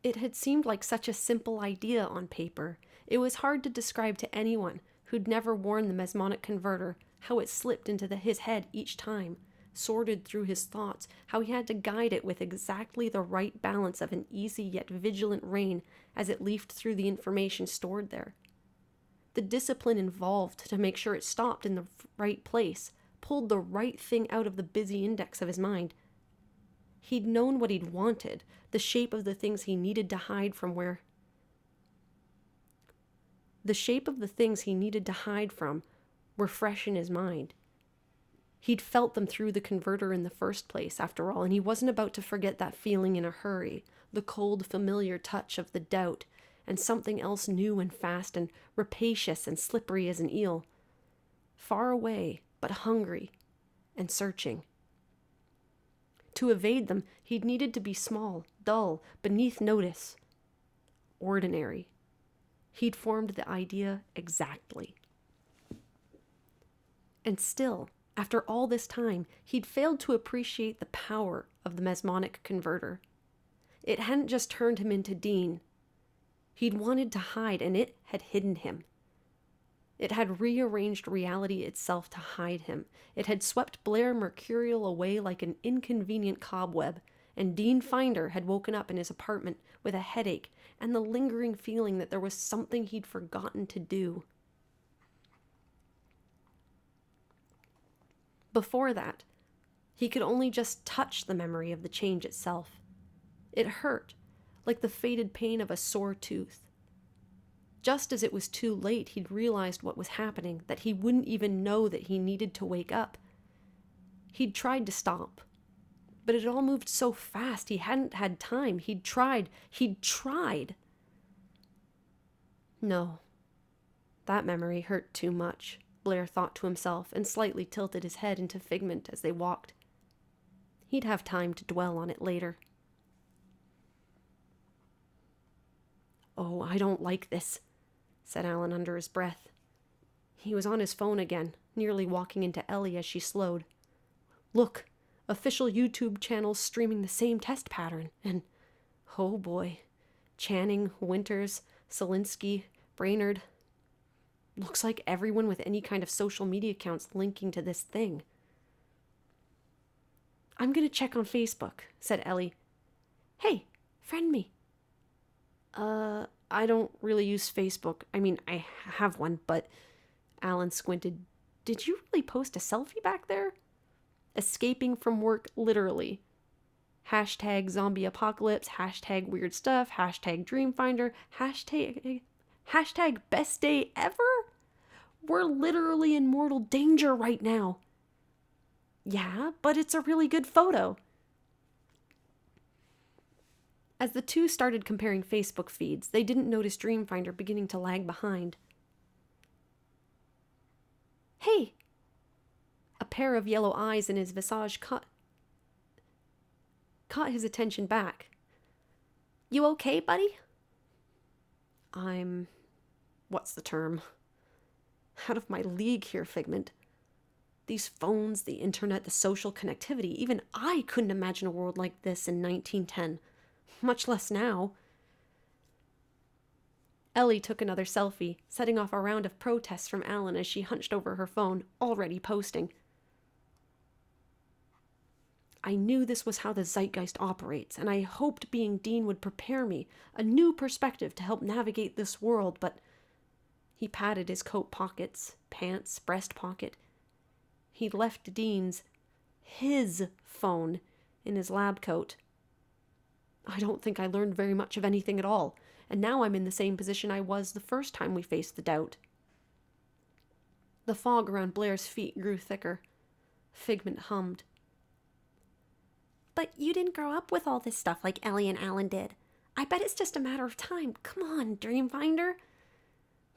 It had seemed like such a simple idea on paper. It was hard to describe to anyone who'd never worn the mesmonic converter how it slipped into his head each time, sorted through his thoughts, how he had to guide it with exactly the right balance of an easy yet vigilant rein as it leafed through the information stored there. The discipline involved to make sure it stopped in the right place, pulled the right thing out of the busy index of his mind. He'd known what he'd wanted, the shape of the things he needed to hide from were fresh in his mind. He'd felt them through the converter in the first place, after all, and he wasn't about to forget that feeling in a hurry, the cold, familiar touch of the doubt, and something else new and fast and rapacious and slippery as an eel. Far away, but hungry and searching. To evade them, he'd needed to be small, dull, beneath notice. Ordinary. He'd formed the idea exactly. And still, after all this time, he'd failed to appreciate the power of the mesmonic converter. It hadn't just turned him into Dean. He'd wanted to hide, and it had hidden him. It had rearranged reality itself to hide him. It had swept Blair Mercurial away like an inconvenient cobweb, and Dean Finder had woken up in his apartment with a headache and the lingering feeling that there was something he'd forgotten to do. Before that, he could only just touch the memory of the change itself. It hurt, like the faded pain of a sore tooth. Just as it was too late, he'd realized what was happening, that he wouldn't even know that he needed to wake up. He'd tried to stop, but it all moved so fast he hadn't had time. He'd tried. No, that memory hurt too much, Blair thought to himself, and slightly tilted his head into Figment as they walked. He'd have time to dwell on it later. "Oh, I don't like this," said Alan under his breath. He was on his phone again, nearly walking into Ellie as she slowed. "Look, official YouTube channels streaming the same test pattern, and, oh boy, Channing, Winters, Selinsky, Brainerd. Looks like everyone with any kind of social media accounts linking to this thing." "I'm gonna check on Facebook," said Ellie. "Hey, friend me." I don't really use Facebook. I mean, I have one, but..." Alan squinted. "Did you really post a selfie back there?" "Escaping from work, literally. Hashtag zombie apocalypse, hashtag weird stuff, hashtag dreamfinder, hashtag best day ever? We're literally in mortal danger right now. Yeah, but it's a really good photo. As the two started comparing Facebook feeds, they didn't notice Dreamfinder beginning to lag behind. Hey! A pair of yellow eyes in his visage caught his attention back. You okay, buddy? What's the term? Out of my league here, Figment. These phones, the internet, the social connectivity, even I couldn't imagine a world like this in 1910. Much less now. Ellie took another selfie, setting off a round of protests from Alan as she hunched over her phone, already posting. I knew this was how the Zeitgeist operates, and I hoped being Dean would prepare me, a new perspective to help navigate this world, but... He patted his coat pockets, pants, breast pocket. He'd left Dean's, his phone, in his lab coat. I don't think I learned very much of anything at all, and now I'm in the same position I was the first time we faced the doubt. The fog around Blair's feet grew thicker. Figment hummed. But you didn't grow up with all this stuff like Ellie and Alan did. I bet it's just a matter of time. Come on, Dreamfinder.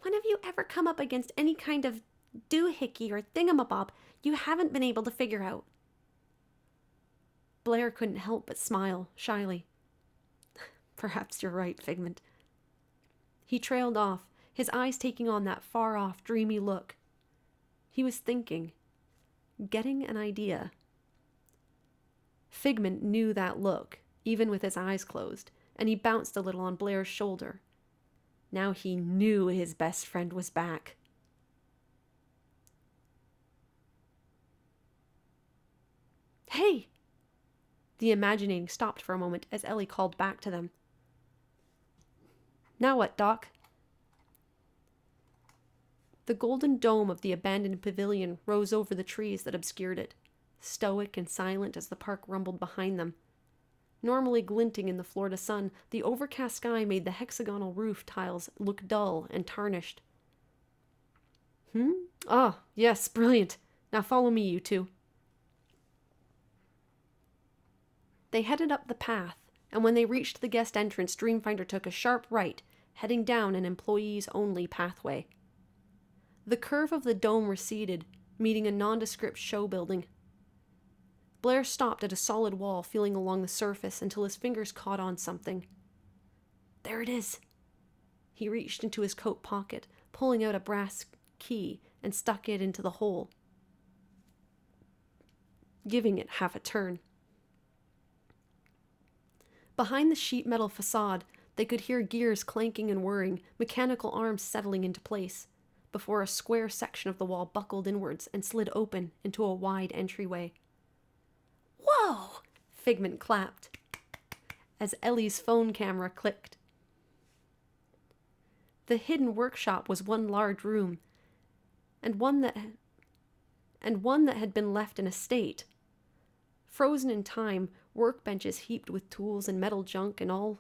When have you ever come up against any kind of doohickey or thingamabob you haven't been able to figure out? Blair couldn't help but smile, shyly. Perhaps you're right, Figment. He trailed off, his eyes taking on that far-off, dreamy look. He was thinking, getting an idea. Figment knew that look, even with his eyes closed, and he bounced a little on Blair's shoulder. Now he knew his best friend was back. Hey! The Imagining stopped for a moment as Ellie called back to them. Now what, Doc? The golden dome of the abandoned pavilion rose over the trees that obscured it, stoic and silent as the park rumbled behind them. Normally glinting in the Florida sun, the overcast sky made the hexagonal roof tiles look dull and tarnished. Ah, yes, brilliant. Now follow me, you two. They headed up the path, and when they reached the guest entrance, Dreamfinder took a sharp right, heading down an employees-only pathway. The curve of the dome receded, meeting a nondescript show building. Blair stopped at a solid wall, feeling along the surface until his fingers caught on something. There it is. He reached into his coat pocket, pulling out a brass key, and stuck it into the hole, giving it half a turn. Behind the sheet metal facade, they could hear gears clanking and whirring, mechanical arms settling into place, before a square section of the wall buckled inwards and slid open into a wide entryway. Whoa! Figment clapped as Ellie's phone camera clicked. The hidden workshop was one large room, and one that had been left in a state. Frozen in time, workbenches heaped with tools and metal junk and all.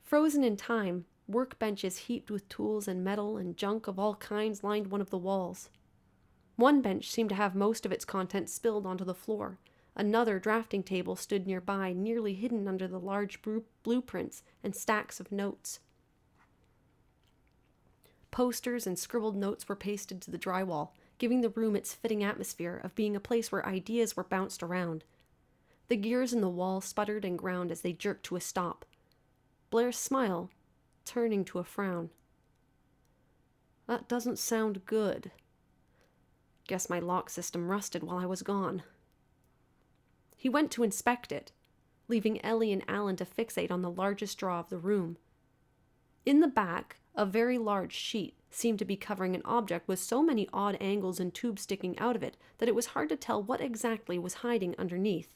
Frozen in time, workbenches heaped with tools and metal and junk of all kinds lined one of the walls. One bench seemed to have most of its contents spilled onto the floor. Another drafting table stood nearby, nearly hidden under the large blueprints and stacks of notes. Posters and scribbled notes were pasted to the drywall, giving the room its fitting atmosphere of being a place where ideas were bounced around. The gears in the wall sputtered and ground as they jerked to a stop. Blair's smile turning to a frown. That doesn't sound good. Guess my lock system rusted while I was gone. He went to inspect it, leaving Ellie and Alan to fixate on the largest drawer of the room. In the back, a very large sheet seemed to be covering an object with so many odd angles and tubes sticking out of it that it was hard to tell what exactly was hiding underneath.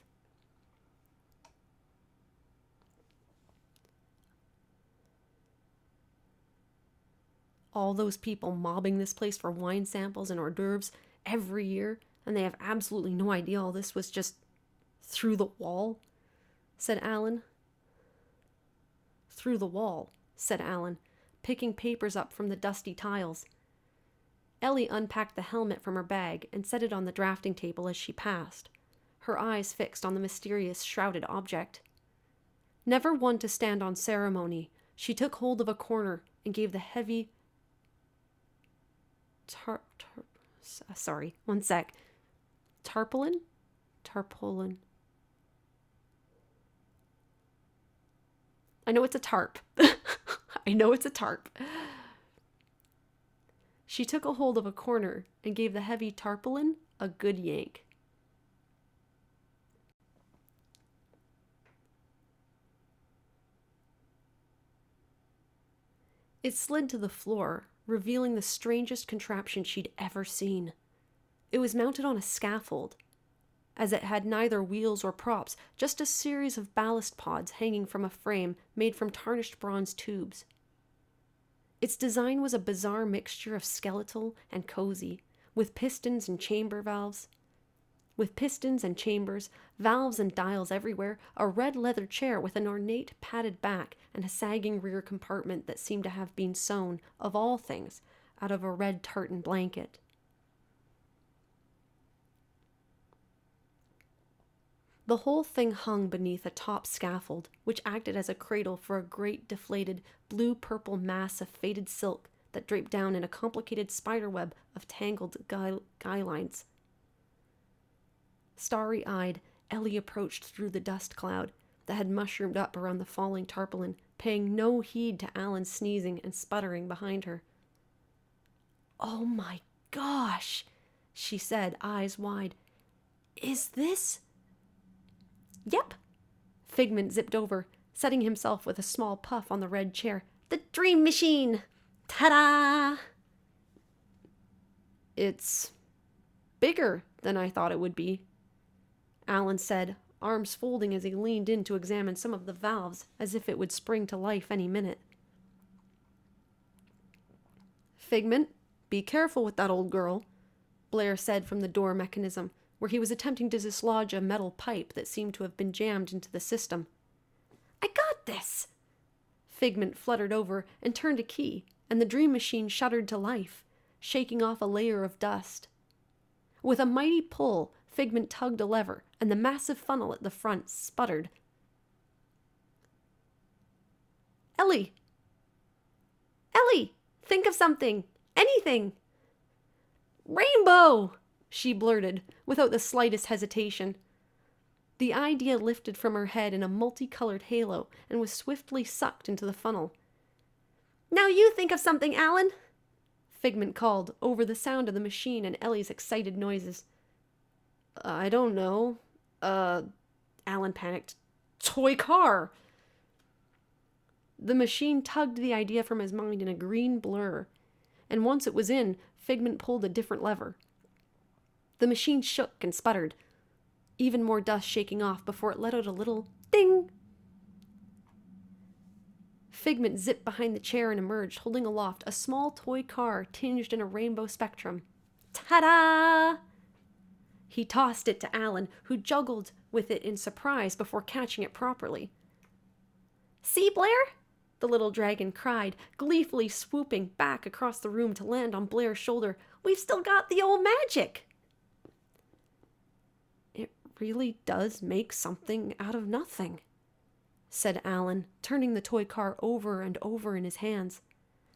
All those people mobbing this place for wine samples and hors d'oeuvres every year, and they have absolutely no idea all this was just through the wall, said Alan. Through the wall, said Alan, picking papers up from the dusty tiles. Ellie unpacked the helmet from her bag and set it on the drafting table as she passed, her eyes fixed on the mysterious shrouded object. Never one to stand on ceremony, she took hold of a corner and gave the heavy tarpaulin? I know it's a tarp. I know it's a tarp. She took a hold of a corner and gave the heavy tarpaulin a good yank. It slid to the floor, revealing the strangest contraption she'd ever seen. It was mounted on a scaffold, as it had neither wheels or props, just a series of ballast pods hanging from a frame made from tarnished bronze tubes. Its design was a bizarre mixture of skeletal and cozy, with pistons and chambers, valves and dials everywhere, a red leather chair with an ornate padded back and a sagging rear compartment that seemed to have been sewn, of all things, out of a red tartan blanket. The whole thing hung beneath a top scaffold, which acted as a cradle for a great deflated blue-purple mass of faded silk that draped down in a complicated spiderweb of tangled guy lines. Starry-eyed, Ellie approached through the dust cloud that had mushroomed up around the falling tarpaulin, paying no heed to Alan's sneezing and sputtering behind her. "Oh my gosh," she said, eyes wide. "Is this—" "Yep." Figment zipped over, setting himself with a small puff on the red chair. "The dream machine! Ta-da!" "It's bigger than I thought it would be," Alan said, arms folding as he leaned in to examine some of the valves as if it would spring to life any minute. "Figment, be careful with that old girl," Blair said from the door mechanism, where he was attempting to dislodge a metal pipe that seemed to have been jammed into the system. "I got this!" Figment fluttered over and turned a key, and the dream machine shuddered to life, shaking off a layer of dust. With a mighty pull, Figment tugged a lever, and the massive funnel at the front sputtered. "Ellie! Ellie! Think of something! Anything!" "Rainbow!" she blurted, without the slightest hesitation. The idea lifted from her head in a multicolored halo and was swiftly sucked into the funnel. "Now you think of something, Alan!" Figment called, over the sound of the machine and Ellie's excited noises. "I don't know. Alan panicked. Toy car!" The machine tugged the idea from his mind in a green blur, and once it was in, Figment pulled a different lever. The machine shook and sputtered, even more dust shaking off before it let out a little ding. Figment zipped behind the chair and emerged, holding aloft a small toy car tinged in a rainbow spectrum. "Ta-da!" He tossed it to Alan, who juggled with it in surprise before catching it properly. "See, Blair?" the little dragon cried, gleefully swooping back across the room to land on Blair's shoulder. "We've still got the old magic!" "It really does make something out of nothing," said Alan, turning the toy car over and over in his hands.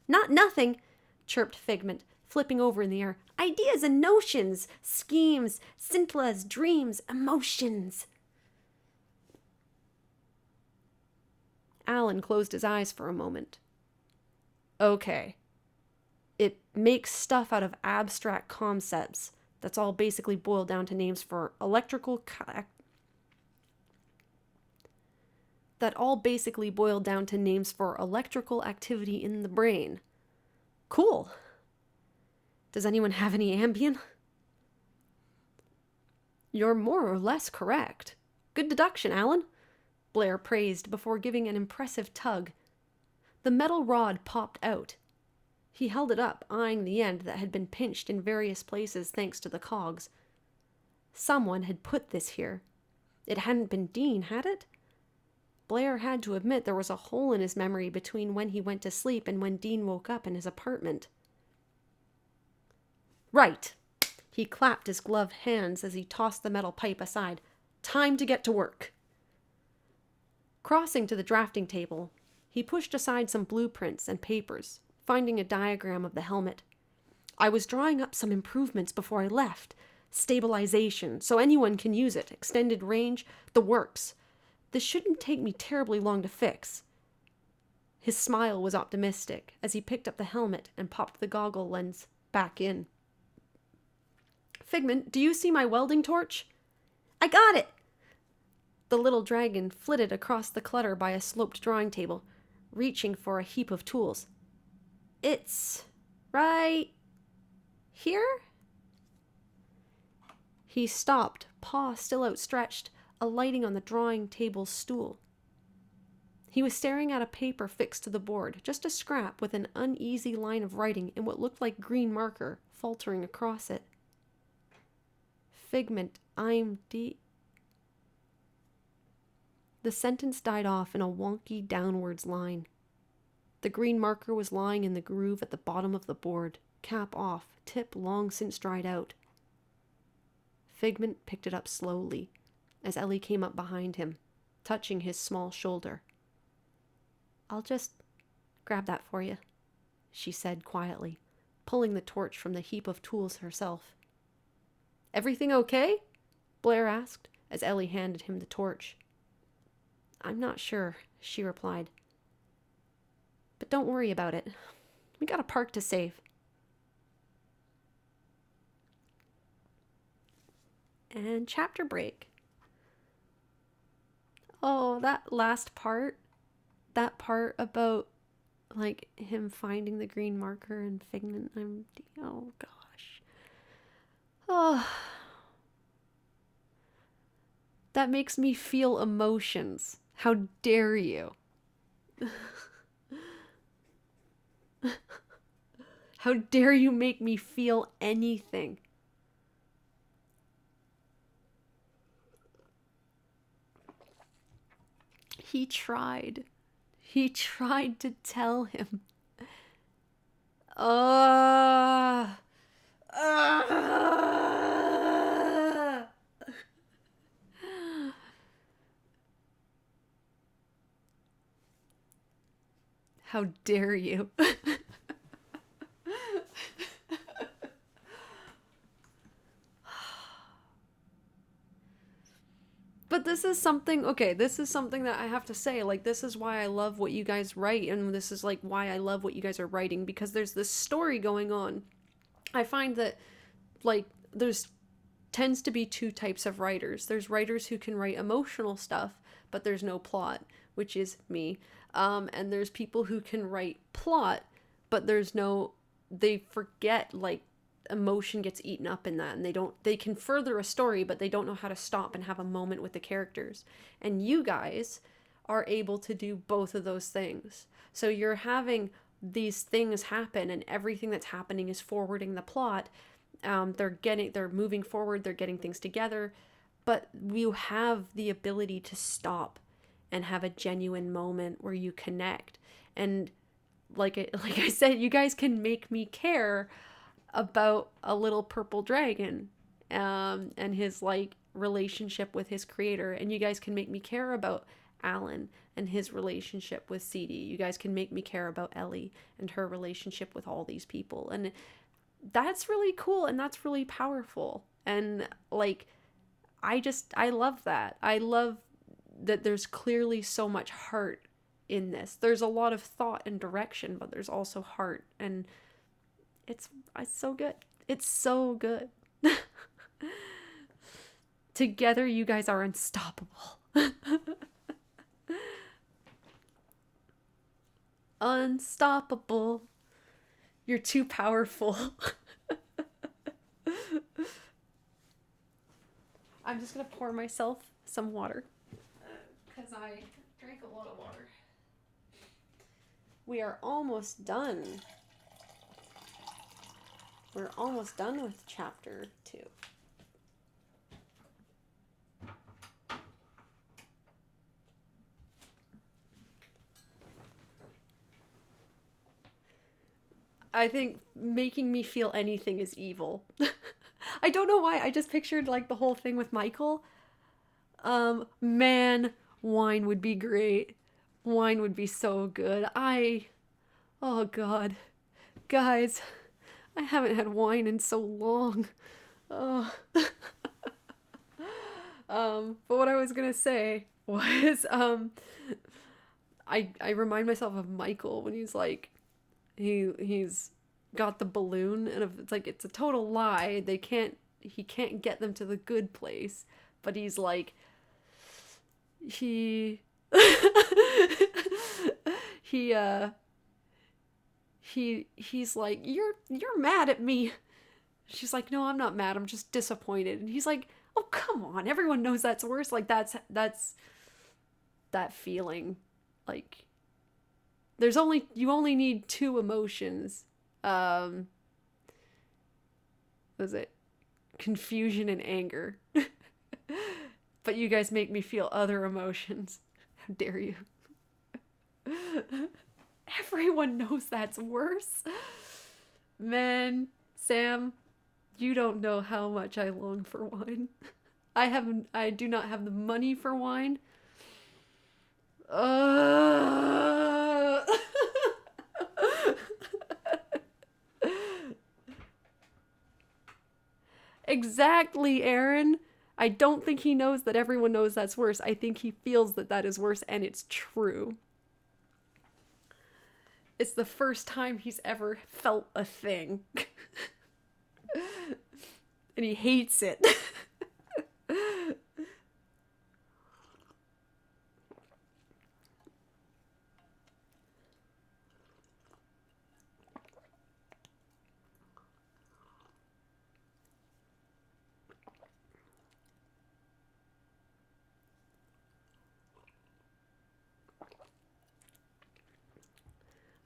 "Not nothing," chirped Figment, flipping over in the air. "Ideas and notions, schemes, scintillas, dreams, emotions." Alan closed his eyes for a moment. "Okay. It makes stuff out of abstract concepts. That's all basically boiled down to names for electrical activity in the brain. Cool. Does anyone have any Ambien?" "You're more or less correct. Good deduction, Alan," Blair praised before giving an impressive tug. The metal rod popped out. He held it up, eyeing the end that had been pinched in various places thanks to the cogs. Someone had put this here. It hadn't been Dean, had it? Blair had to admit there was a hole in his memory between when he went to sleep and when Dean woke up in his apartment. Right. He clapped his gloved hands as he tossed the metal pipe aside. Time to get to work. Crossing to the drafting table, he pushed aside some blueprints and papers, finding a diagram of the helmet. I was drawing up some improvements before I left. Stabilization, so anyone can use it. Extended range, the works. This shouldn't take me terribly long to fix. His smile was optimistic as he picked up the helmet and popped the goggle lens back in. Figment, do you see my welding torch? I got it! The little dragon flitted across the clutter by a sloped drawing table, reaching for a heap of tools. It's right here? He stopped, paw still outstretched, alighting on the drawing table's stool. He was staring at a paper fixed to the board, just a scrap with an uneasy line of writing in what looked like green marker faltering across it. Figment, I'm The sentence died off in a wonky downwards line. The green marker was lying in the groove at the bottom of the board, cap off, tip long since dried out. Figment picked it up slowly as Ellie came up behind him, touching his small shoulder. I'll just grab that for you, she said quietly, pulling the torch from the heap of tools herself. Everything okay? Blair asked as Ellie handed him the torch. I'm not sure, she replied. But don't worry about it. We got a park to save. And chapter break. Oh, that last part. That part about, like, him finding the green marker and Figment. Oh, gosh. Oh. That makes me feel emotions. How dare you? How dare you make me feel anything? He tried. He tried to tell him. How dare you? But this is something that I have to say, like, this is why I love what you guys write, and this is, like, why I love what you guys are writing, because there's this story going on. I find that, like, there's tends to be two types of writers. There's writers who can write emotional stuff, but there's no plot, which is me. And there's people who can write plot, but they forget, like, emotion gets eaten up in that, and they can further a story, but they don't know how to stop and have a moment with the characters. And you guys are able to do both of those things. So you're having these things happen, and everything that's happening is forwarding the plot. They're moving forward, they're getting things together, but you have the ability to stop and have a genuine moment where you connect. And like I said, you guys can make me care about a little purple dragon and his, like, relationship with his creator, and you guys can make me care about Alan and his relationship with CD. You guys can make me care about Ellie and her relationship with all these people, and that's really cool, and that's really powerful. And, like, I love that. I love that there's clearly so much heart in this. There's a lot of thought and direction, but there's also heart, and it's so good. It's so good. Together, you guys are unstoppable. Unstoppable. You're too powerful. I'm just gonna pour myself some water, because I drank a lot of water. We are almost done. We're almost done with chapter 2. I think making me feel anything is evil. I don't know why. I just pictured like the whole thing with Michael. Man, wine would be great. Wine would be so good. Oh God. Guys, I haven't had wine in so long. Oh. But what I was gonna say was, I remind myself of Michael when he's like, he's got the balloon, and it's like, it's a total lie. He can't get them to the good place, but he's like, he, he, he's like, you're mad at me. She's like, no, I'm not mad. I'm just disappointed. And he's like, oh, come on. Everyone knows that's worse. Like, that's that feeling. Like, you only need two emotions. Was it confusion and anger? But you guys make me feel other emotions. How dare you? Everyone knows that's worse. Man, Sam, you don't know how much I long for wine. I do not have the money for wine. Exactly, Aaron. I don't think he knows that everyone knows that's worse. I think he feels that that is worse, and it's true. It's the first time he's ever felt a thing. And he hates it.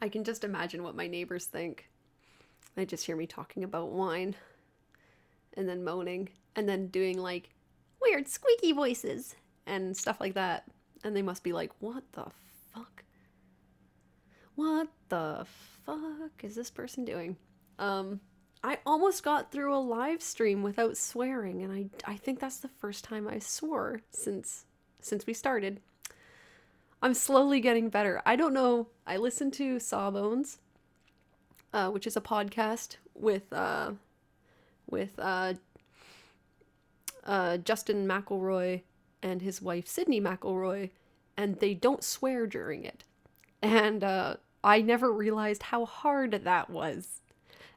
I can just imagine what my neighbors think. They just hear me talking about wine and then moaning and then doing like weird squeaky voices and stuff like that. And they must be like, what the fuck? What the fuck is this person doing? I almost got through a live stream without swearing, and I think that's the first time I swore since we started. I'm slowly getting better. I don't know. I listen to Sawbones, which is a podcast with Justin McElroy and his wife Sydney McElroy, and they don't swear during it. And I never realized how hard that was.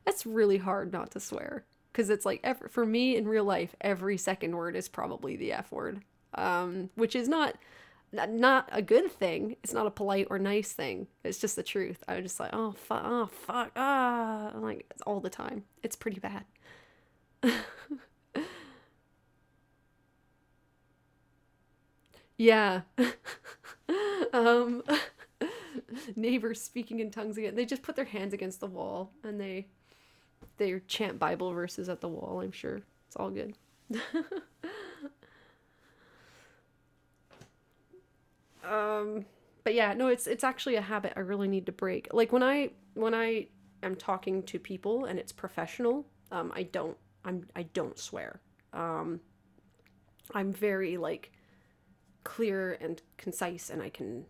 That's really hard not to swear, because it's like for me in real life, every second word is probably the F word, which is not a good thing. It's not a polite or nice thing. It's just the truth. I'm just like, oh fuck, I'm like, it's all the time. It's pretty bad. Yeah. Neighbors speaking in tongues again. They just put their hands against the wall and they chant Bible verses at the wall. I'm sure it's all good. But yeah, no, it's actually a habit I really need to break. Like when I am talking to people and it's professional, I don't swear. I'm very like clear and concise, and I can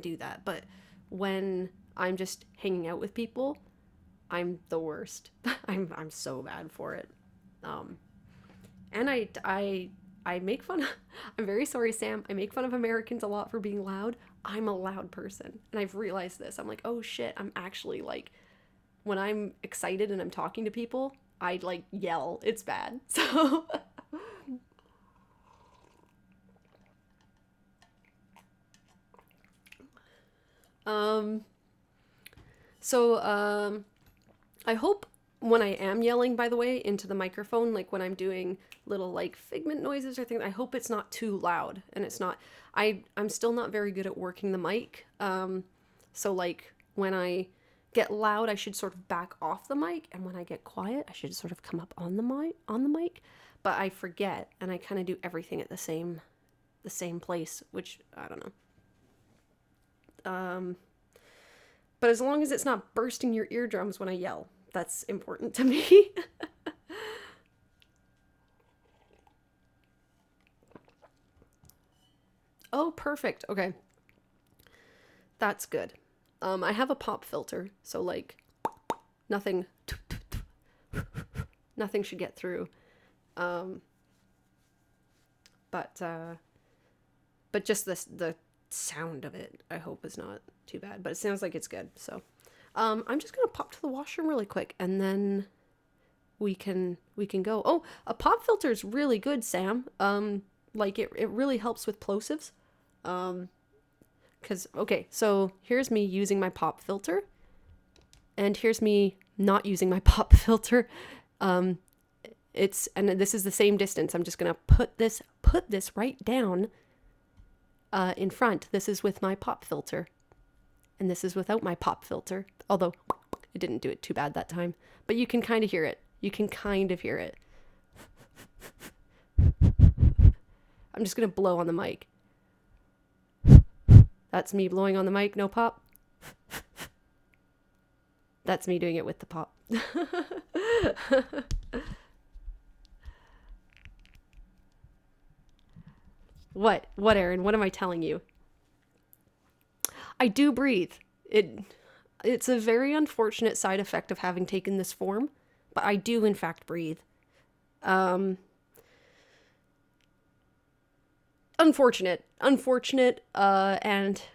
do that. But when I'm just hanging out with people, I'm the worst. I'm so bad for it. And I make fun of, I'm very sorry, Sam. I make fun of Americans a lot for being loud. I'm a loud person. And I've realized this. I'm like, oh shit, I'm actually like, when I'm excited and I'm talking to people, I like yell. It's bad. So I hope when I am yelling, by the way, into the microphone, like when I'm doing little like figment noises or things, I hope it's not too loud. And it's not, I'm still not very good at working the mic. So like when I get loud, I should sort of back off the mic, and when I get quiet, I should sort of come up on the mic. But I forget, and I kind of do everything at the same place, which I don't know. But as long as it's not bursting your eardrums when I yell, that's important to me. Oh, perfect. Okay. That's good. I have a pop filter, so like nothing should get through. But just the sound of it, I hope, is not too bad. But it sounds like it's good. So I'm just gonna pop to the washroom really quick, and then we can go. Oh, a pop filter is really good, Sam. Like it really helps with plosives. Because, okay, so here's me using my pop filter, and here's me not using my pop filter. And this is the same distance. I'm just gonna put this right down in front. This is with my pop filter, and this is without my pop filter, although it didn't do it too bad that time. But you can kind of hear it. I'm just gonna blow on the mic. That's me blowing on the mic, no pop. That's me doing it with the pop. What, Aaron? What am I telling you? I do breathe. It's a very unfortunate side effect of having taken this form, but I do in fact breathe. Unfortunate, and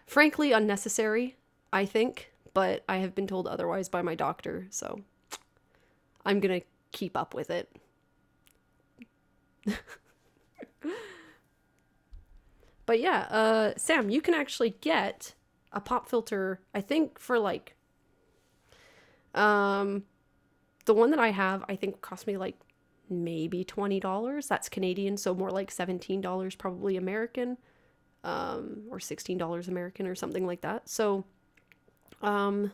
frankly unnecessary, I think, but I have been told otherwise by my doctor, so I'm gonna keep up with it. But yeah, Sam, you can actually get a pop filter, I think, for like, the one that I have, I think cost me like maybe $20. That's Canadian, so more like $17 probably American, or $16 American or something like that. So I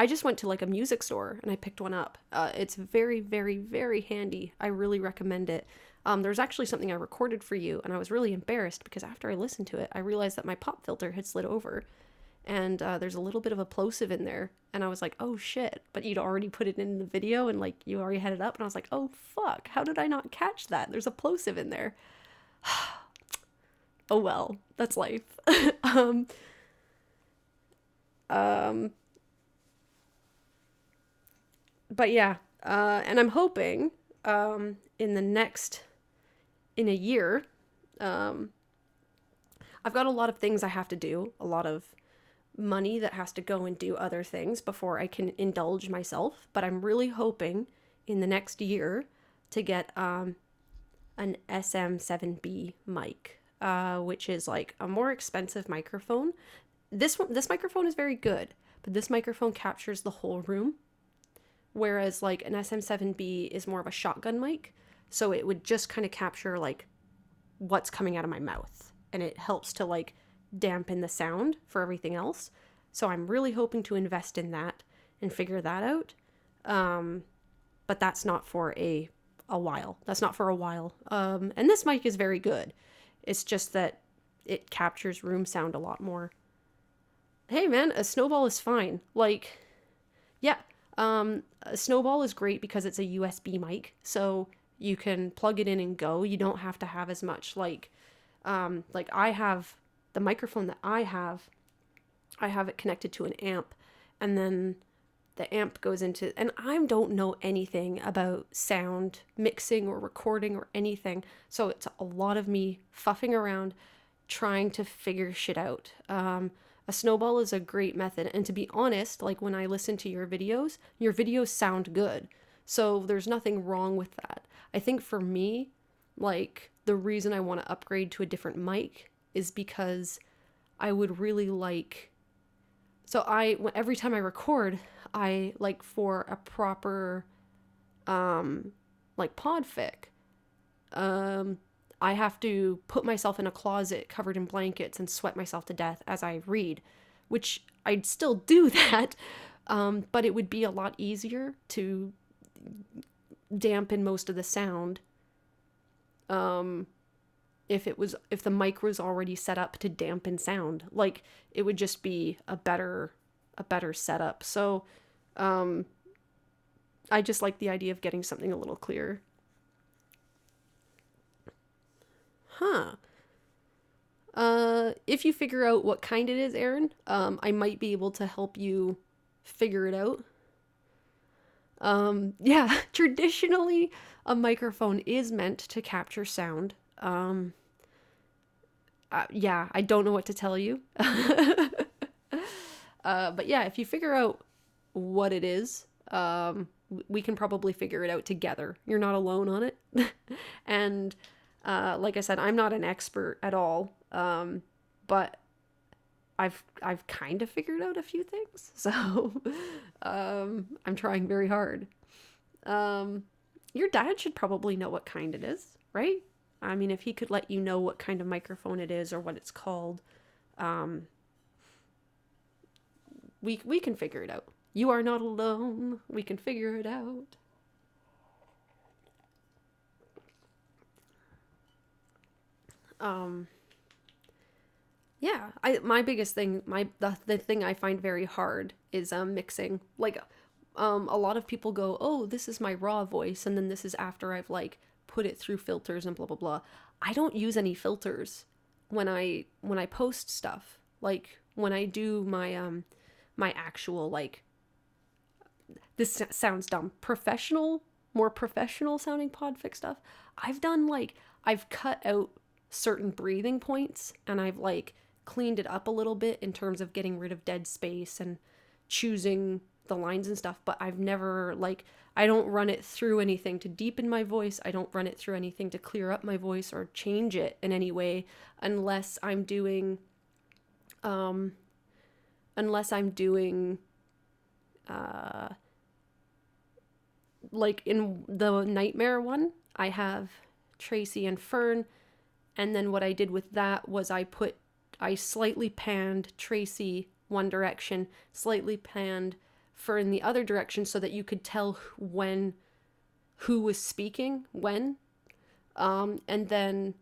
just went to like a music store and I picked one up. It's very, very, very handy. I really recommend it. There's actually something I recorded for you, and I was really embarrassed because after I listened to it, I realized that my pop filter had slid over, and there's a little bit of a plosive in there, and I was like, oh shit, but you'd already put it in the video, and like you already had it up, and I was like, oh fuck, how did I not catch that? There's a plosive in there. Oh well, that's life. But yeah, and I'm hoping in a year, I've got a lot of things I have to do, a lot of money that has to go and do other things before I can indulge myself, but I'm really hoping in the next year to get an SM7B mic, which is like a more expensive microphone. This microphone is very good, but this microphone captures the whole room, whereas like an SM7B is more of a shotgun mic, so it would just kind of capture like what's coming out of my mouth, and it helps to like dampen the sound for everything else. So I'm really hoping to invest in that and figure that out. But that's not for a while. And this mic is very good. It's just that it captures room sound a lot more. Hey man, a snowball is fine. Like, yeah, a snowball is great because it's a USB mic, so you can plug it in and go. You don't have to have as much like I have the microphone that I have it connected to an amp, and then the amp goes into, and I don't know anything about sound mixing or recording or anything, so it's a lot of me fuffing around trying to figure shit out. A snowball is a great method, and to be honest, like when I listen to your videos sound good, so there's nothing wrong with that. I think for me, like, the reason I want to upgrade to a different mic is because I would really like, so every time I record, I like for a proper like Podfic, I have to put myself in a closet covered in blankets and sweat myself to death as I read, which I'd still do that, but it would be a lot easier to dampen most of the sound if the mic was already set up to dampen sound. Like, it would just be a better a better setup. So I just like the idea of getting something a little clearer. If you figure out what kind it is, Aaron, I might be able to help you figure it out. Yeah, traditionally a microphone is meant to capture sound. Yeah, I don't know what to tell you. But yeah, if you figure out what it is, we can probably figure it out together. You're not alone on it. And like I said, I'm not an expert at all, but I've kind of figured out a few things. So I'm trying very hard. Your dad should probably know what kind it is, right? I mean, if he could let you know what kind of microphone it is or what it's called, we can figure it out. You are not alone. We can figure it out. Yeah, my biggest thing, the thing I find very hard is mixing. Like, a lot of people go, oh, this is my raw voice, and then this is after I've like put it through filters and blah blah blah. I don't use any filters when I post stuff. Like when I do my my actual, like, this sounds dumb, more professional sounding podfic stuff. I've cut out certain breathing points, and I've like cleaned it up a little bit in terms of getting rid of dead space and choosing the lines and stuff, but I've never, like, I don't run it through anything to deepen my voice. I don't run it through anything to clear up my voice or change it in any way, unless I'm doing like in the Nightmare one, I have Tracy and Fern, and then what I did with that was I slightly panned Tracy one direction, slightly panned Fern the other direction, so that you could tell who was speaking when. And then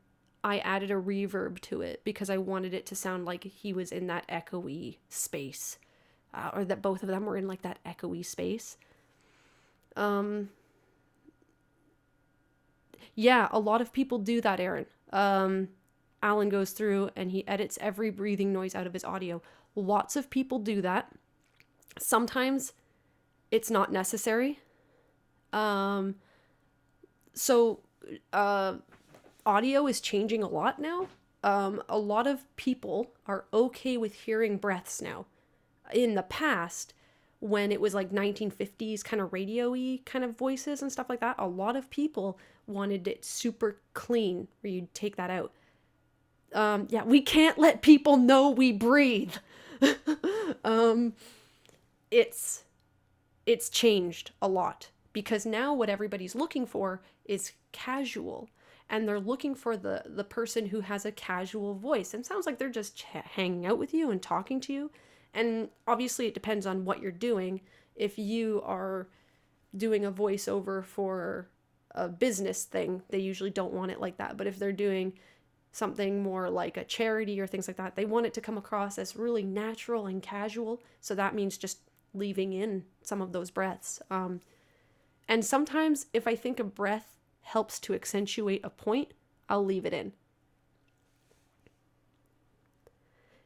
I added a reverb to it because I wanted it to sound like he was in that echoey space, or that both of them were in like that echoey space. Yeah, a lot of people do that, Aaron. Alan goes through and he edits every breathing noise out of his audio. Lots of people do that. Sometimes it's not necessary. So audio is changing a lot now. A lot of people are okay with hearing breaths now. In the past, when it was like 1950s kind of radio-y kind of voices and stuff like that, a lot of people wanted it super clean, where you'd take that out. Yeah, we can't let people know we breathe. It's changed a lot, because now what everybody's looking for is casual, and they're looking for the person who has a casual voice and sounds like they're just hanging out with you and talking to you. And obviously it depends on what you're doing. If you are doing a voiceover for a business thing, they usually don't want it like that. But if they're doing something more like a charity or things like that, they want it to come across as really natural and casual. So that means just leaving in some of those breaths. And sometimes if I think a breath helps to accentuate a point, I'll leave it in.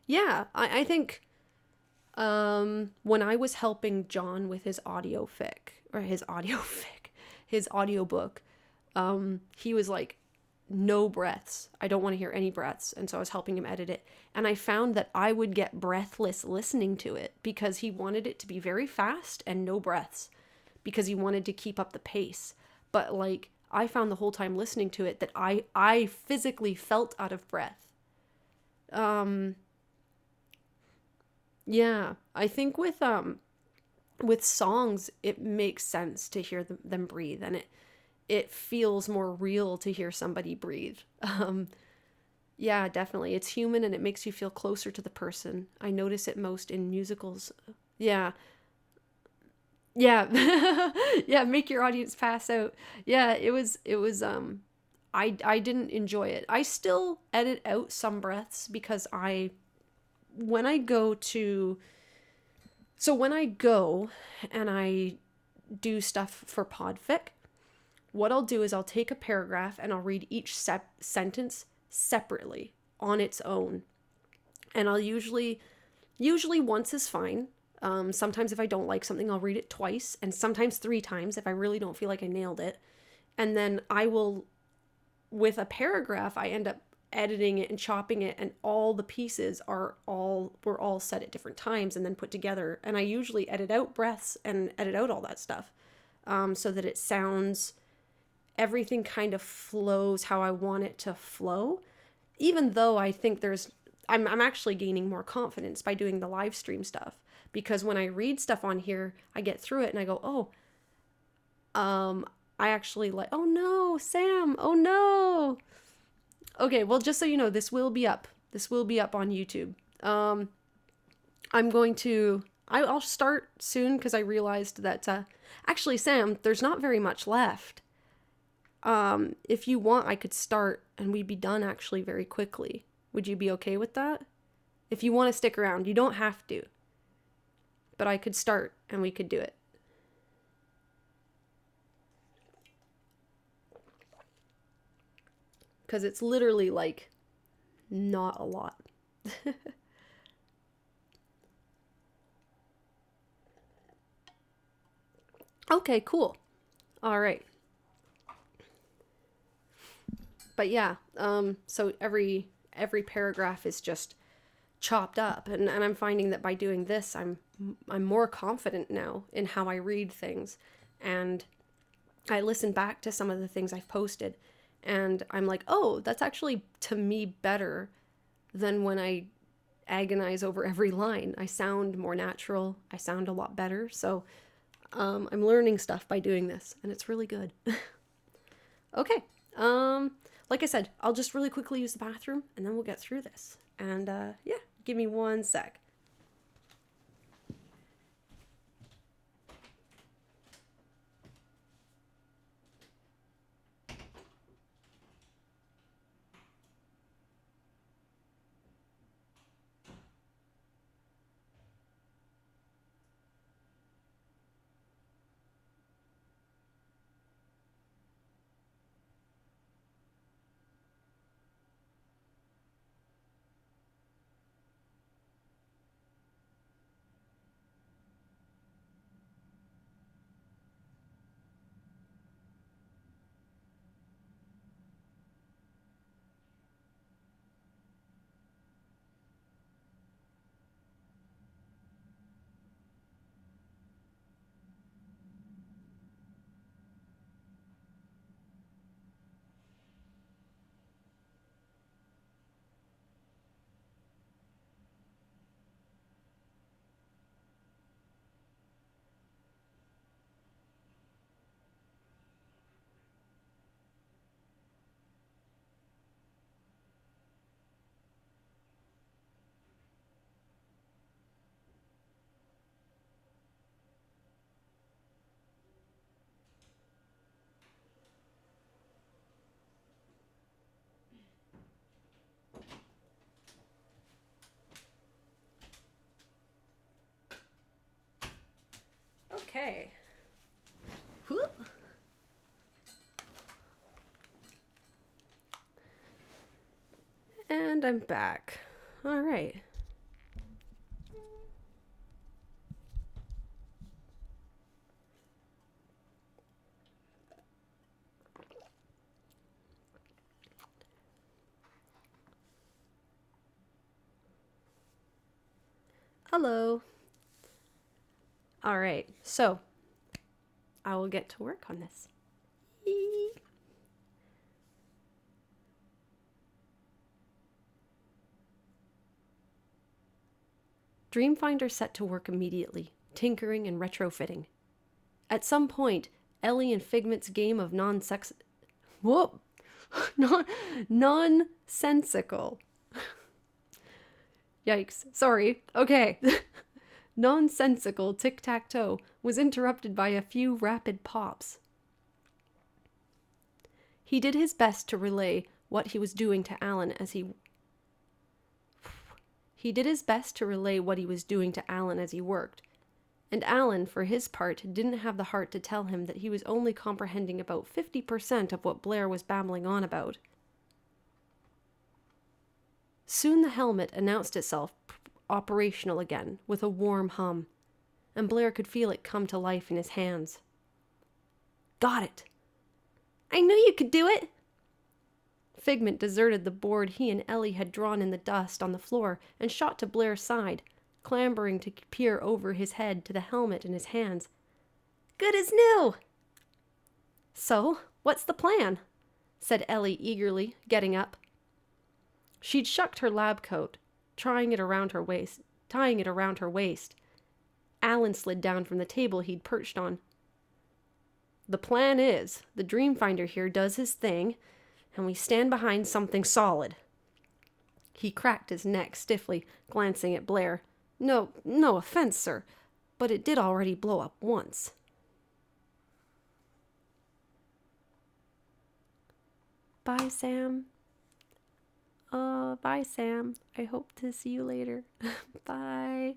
Yeah, I think when I was helping John with his audiobook, he was like, no breaths. I don't want to hear any breaths. And so I was helping him edit it. And I found that I would get breathless listening to it, because he wanted it to be very fast and no breaths, because he wanted to keep up the pace. But like, I found the whole time listening to it that I physically felt out of breath. Yeah, I think with songs, it makes sense to hear them breathe, and it feels more real to hear somebody breathe. Yeah, definitely. It's human, and it makes you feel closer to the person. I notice it most in musicals. Yeah. Yeah. Yeah, make your audience pass out. Yeah, it was I didn't enjoy it. I still edit out some breaths, because when I go to So when I go and I do stuff for Podfic, what I'll do is I'll take a paragraph and I'll read each sentence separately on its own. And I'll usually once is fine. Sometimes if I don't like something, I'll read it twice, and sometimes 3 times if I really don't feel like I nailed it. And then I will, with a paragraph, I end up editing it and chopping it, and all the pieces were all set at different times and then put together. And I usually edit out breaths and edit out all that stuff, so that it sounds, everything kind of flows how I want it to flow. Even though I think I'm actually gaining more confidence by doing the live stream stuff, because when I read stuff on here, I get through it and I go, I actually like, oh no, Sam, oh no. Okay, well, just so you know, this will be up. This will be up on YouTube. I'll start soon, because I realized that, actually, Sam, there's not very much left. If you want, I could start and we'd be done actually very quickly. Would you be okay with that? If you want to stick around, you don't have to. But I could start and we could do it. Because it's literally like not a lot. Okay, cool. All right. But yeah, so every paragraph is just chopped up, and I'm finding that by doing this, I'm more confident now in how I read things, and I listen back to some of the things I've posted, and I'm like, oh, that's actually, to me, better than when I agonize over every line. I sound more natural. I sound a lot better. So I'm learning stuff by doing this, and it's really good. Okay. Like I said, I'll just really quickly use the bathroom, and then we'll get through this. And yeah, give me 1 sec. Okay. Whoop. And I'm back. All right. Hello. All right. So, I will get to work on this. Dreamfinder set to work immediately, tinkering and retrofitting. At some point, Ellie and Figment's game of nonsensical. Yikes. Sorry. Okay. Nonsensical tic-tac-toe was interrupted by a few rapid pops. He did his best to relay what he was doing to Alan as he worked. And Alan, for his part, didn't have the heart to tell him that he was only comprehending about 50% of what Blair was babbling on about. Soon the helmet announced itself operational again, with a warm hum, and Blair could feel it come to life in his hands. Got it! I knew you could do it! Figment deserted the board he and Ellie had drawn in the dust on the floor and shot to Blair's side, clambering to peer over his head to the helmet in his hands. Good as new! So, what's the plan? Said Ellie eagerly, getting up. She'd shucked her lab coat, tying it around her waist. Alan slid down from the table he'd perched on. The plan is, the Dreamfinder here does his thing, and we stand behind something solid. He cracked his neck stiffly, glancing at Blair. No offense, sir, but it did already blow up once. Bye, Sam. Bye, Sam. I hope to see you later. Bye.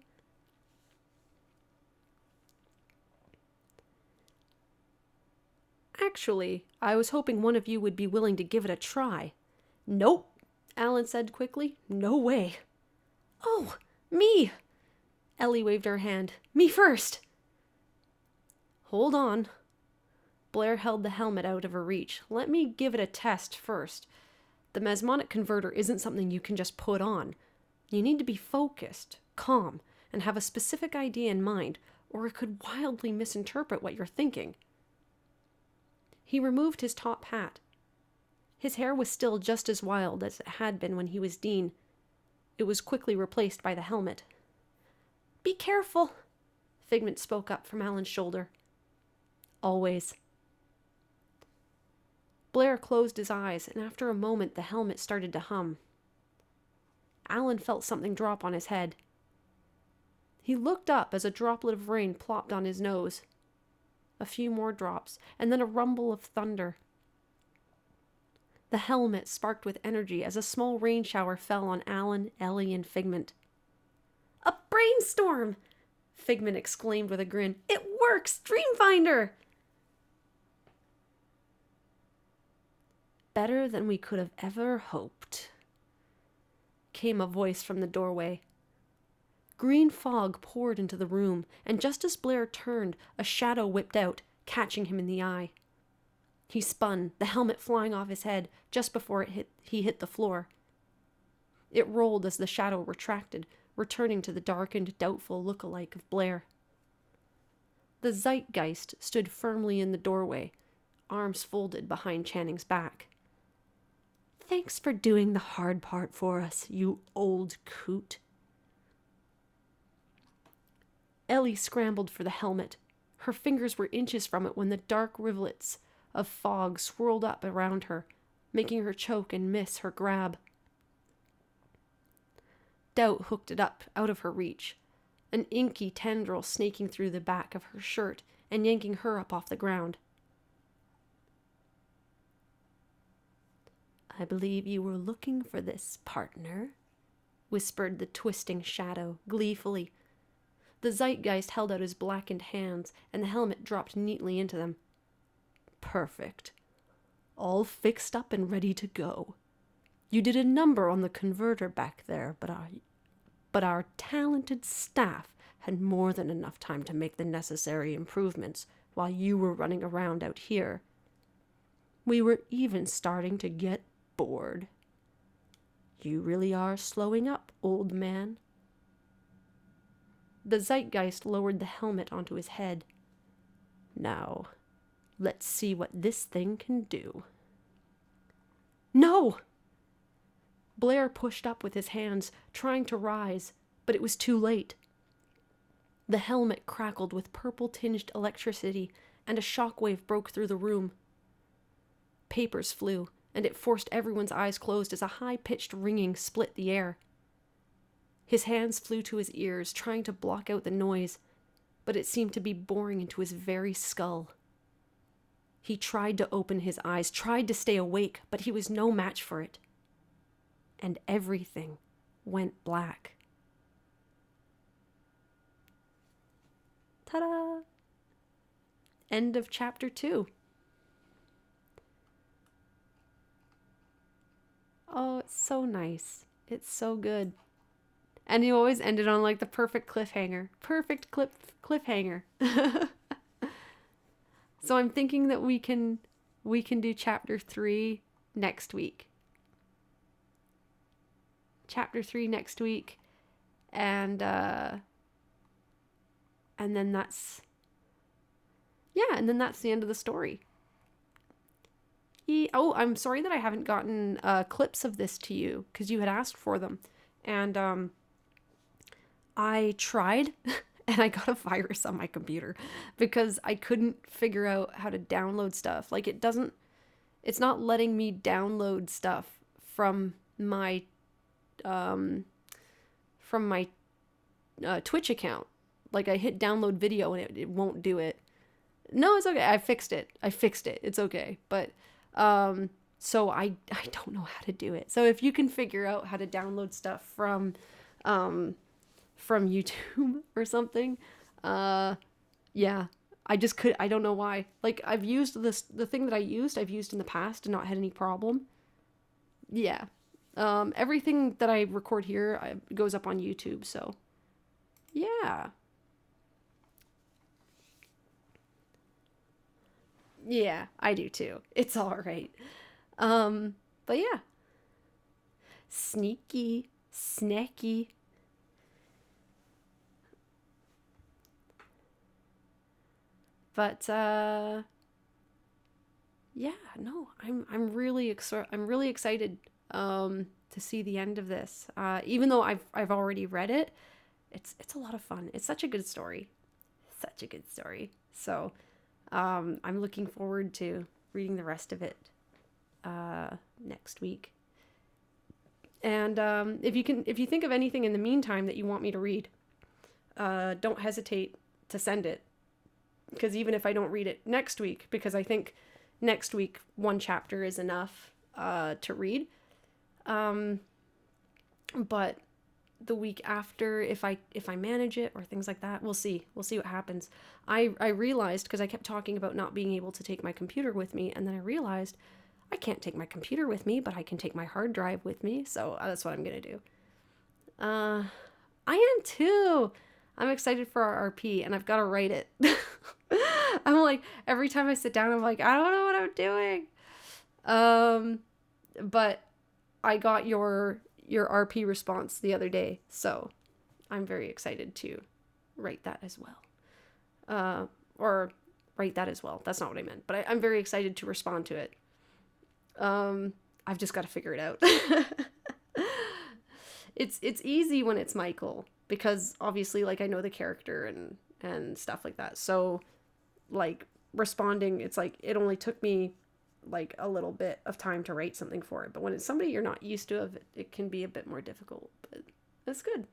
Actually, I was hoping one of you would be willing to give it a try. Nope, Alan said quickly. No way. Oh, me! Ellie waved her hand. Me first! Hold on. Blair held the helmet out of her reach. Let me give it a test first. The mesmonic converter isn't something you can just put on. You need to be focused, calm, and have a specific idea in mind, or it could wildly misinterpret what you're thinking. He removed his top hat. His hair was still just as wild as it had been when he was Dean. It was quickly replaced by the helmet. Be careful, Figment spoke up from Alan's shoulder. Always. Blair closed his eyes, and after a moment the helmet started to hum. Alan felt something drop on his head. He looked up as a droplet of rain plopped on his nose. A few more drops, and then a rumble of thunder. The helmet sparked with energy as a small rain shower fell on Alan, Ellie, and Figment. A brainstorm! Figment exclaimed with a grin. It works! Dreamfinder! Better than we could have ever hoped, came a voice from the doorway. Green fog poured into the room, and just as Blair turned, a shadow whipped out, catching him in the eye. He spun, the helmet flying off his head, just before he hit the floor. It rolled as the shadow retracted, returning to the darkened, doubtful look-alike of Blair. The Zeitgeist stood firmly in the doorway, arms folded behind Channing's back. Thanks for doing the hard part for us, you old coot. Ellie scrambled for the helmet. Her fingers were inches from it when the dark rivulets of fog swirled up around her, making her choke and miss her grab. Doubt hooked it up out of her reach, an inky tendril snaking through the back of her shirt and yanking her up off the ground. I believe you were looking for this, partner, whispered the twisting shadow gleefully. The Zeitgeist held out his blackened hands, and the helmet dropped neatly into them. Perfect. All fixed up and ready to go. You did a number on the converter back there, but our talented staff had more than enough time to make the necessary improvements while you were running around out here. We were even starting to get bored. You really are slowing up, old man. The Zeitgeist lowered the helmet onto his head. Now, let's see what this thing can do. No! Blair pushed up with his hands, trying to rise, but it was too late. The helmet crackled with purple-tinged electricity, and a shockwave broke through the room. Papers flew, and it forced everyone's eyes closed as a high-pitched ringing split the air. His hands flew to his ears, trying to block out the noise, but it seemed to be boring into his very skull. He tried to open his eyes, tried to stay awake, but he was no match for it. And everything went black. The Ta-da! End of chapter 2. Oh, it's so nice. It's so good. And you always end it on like the perfect cliffhanger. Perfect cliffhanger. So I'm thinking that we can do chapter 3 next week. Chapter 3 next week. And then that's the end of the story. Oh, I'm sorry that I haven't gotten clips of this to you because you had asked for them. And I tried and I got a virus on my computer because I couldn't figure out how to download stuff. Like it's not letting me download stuff from my Twitch account. Like I hit download video and it won't do it. No, it's okay. I fixed it. It's okay. But so I don't know how to do it. So if you can figure out how to download stuff from YouTube or something, yeah, I don't know why. Like I've used the thing that I've used in the past and not had any problem. Yeah. Everything that I record here goes up on YouTube, so yeah. Yeah, I do too. It's all right. But yeah. Sneaky, snacky. But yeah, no, I'm really excited to see the end of this. Even though I've already read it, it's a lot of fun. It's such a good story. So I'm looking forward to reading the rest of it next week. And if you think of anything in the meantime that you want me to read, don't hesitate to send it. Because even if I don't read it next week, because I think next week one chapter is enough to read. But the week after, if I manage it or things like that, we'll see what happens. I realized, because I kept talking about not being able to take my computer with me, and then I realized I can't take my computer with me, but I can take my hard drive with me, so that's what I'm gonna do. I am too. I'm excited for our RP, and I've got to write it. I'm like, every time I sit down, I'm like, I don't know what I'm doing. But I got your RP response the other day, so I'm very excited to write that as well. Or write that as well. That's not what I meant, but I'm very excited to respond to it. I've just got to figure it out. It's easy when it's Michael, because obviously, like, I know the character and stuff like that. So, like, responding, it's like, it only took me like a little bit of time to write something for it. But when it's somebody you're not used to, it can be a bit more difficult. But it's good.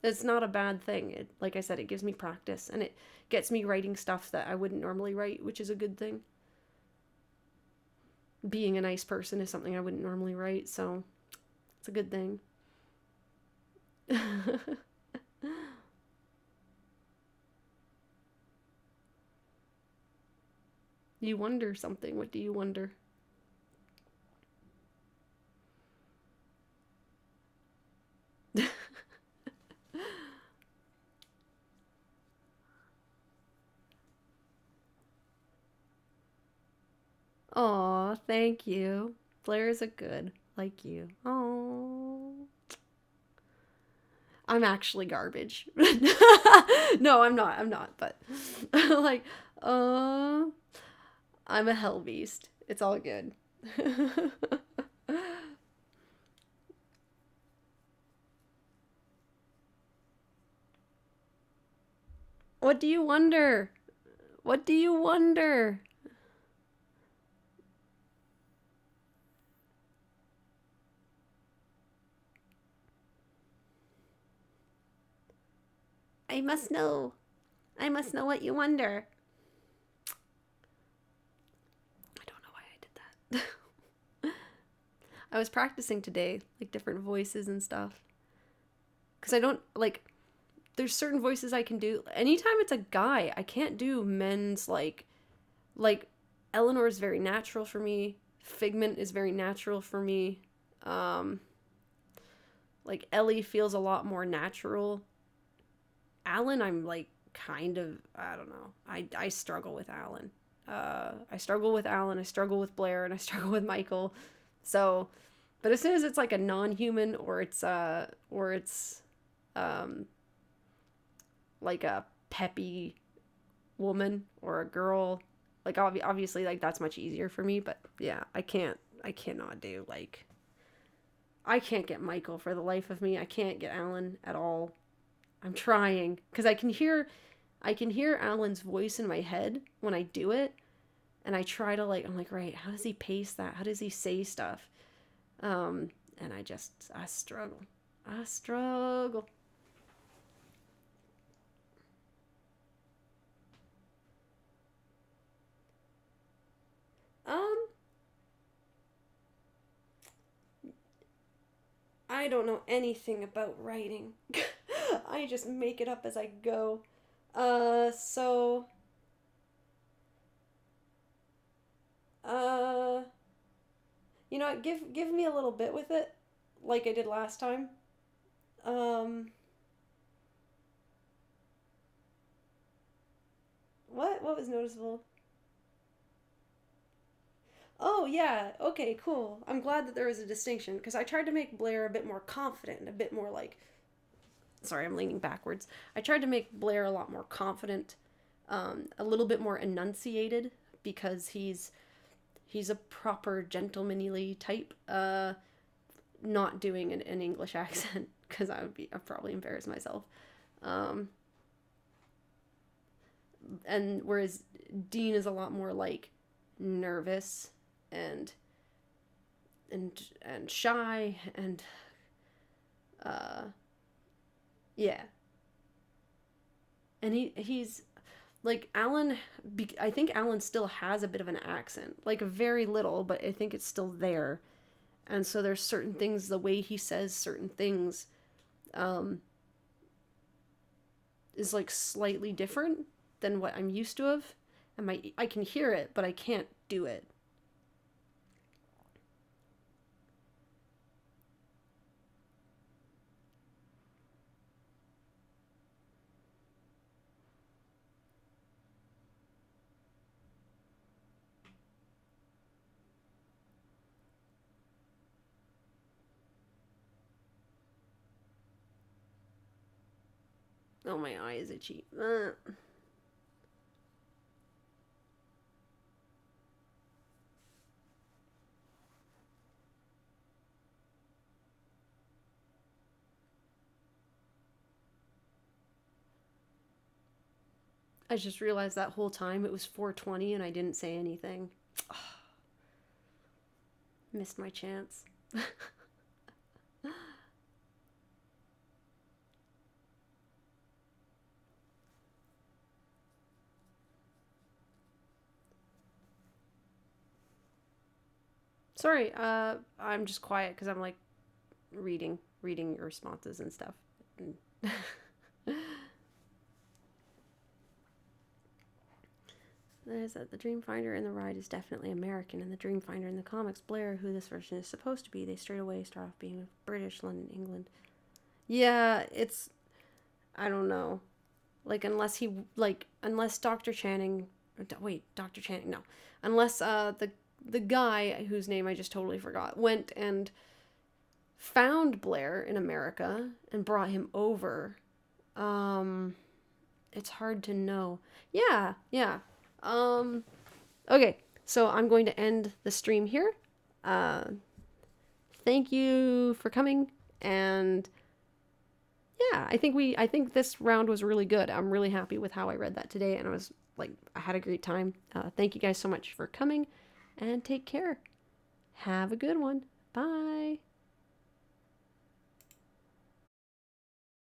It's not a bad thing. Like I said, it gives me practice, and it gets me writing stuff that I wouldn't normally write, which is a good thing. Being a nice person is something I wouldn't normally write, so it's a good thing. You wonder something. What do you wonder? Aw, thank you. Blair is a good, like you. Oh, I'm actually garbage. No, I'm not, but like, I'm a hell beast. It's all good. What do you wonder? What do you wonder? I must know. I must know what you wonder. I don't know why I did that. I was practicing today, like different voices and stuff. Because I don't, like, there's certain voices I can do. Anytime it's a guy, I can't do men's, like Eleanor is very natural for me. Figment is very natural for me. Like Ellie feels a lot more natural. Alan, I'm like kind of, I don't know. I struggle with Alan. I struggle with Alan, I struggle with Blair, and I struggle with Michael. So, but as soon as it's like a non-human or it's like a peppy woman or a girl, like obviously like that's much easier for me, but yeah, I cannot do like, I can't get Michael for the life of me. I can't get Alan at all. I'm trying because I can hear Alan's voice in my head when I do it, and I try to like, I'm like, right, how does he pace that? How does he say stuff? And I struggle. I struggle. I don't know anything about writing. I just make it up as I go. So you know what, give me a little bit with it, like I did last time. What was noticeable? Oh yeah, okay, cool. I'm glad that there was a distinction because I tried to make Blair a bit more confident, a bit more like, sorry, I'm leaning backwards. I tried to make Blair a lot more confident, a little bit more enunciated because he's a proper gentlemanly type, not doing an English accent because I'd probably embarrass myself. And whereas Dean is a lot more like nervous and shy and yeah. And he's like Alan. I think Alan still has a bit of an accent, like very little, but I think it's still there. And so there's certain things, the way he says certain things, is like slightly different than what I'm used to of. And I can hear it, but I can't do it. Oh, my eye is itchy. I just realized that whole time it was 4:20 and I didn't say anything. Missed my chance. Sorry, I'm just quiet because I'm like reading your responses and stuff. There's that the Dreamfinder in the ride is definitely American, and the Dreamfinder in the comics, Blair, who this version is supposed to be, they straight away start off being British, London, England. Yeah, it's, I don't know. Like, unless Dr. Channing, Dr. Channing, no. Unless the guy, whose name I just totally forgot, went and found Blair in America and brought him over. It's hard to know. Yeah. Okay, so I'm going to end the stream here. Thank you for coming, and yeah, I think this round was really good. I'm really happy with how I read that today, and I had a great time. Thank you guys so much for coming, and take care. Have a good one. Bye.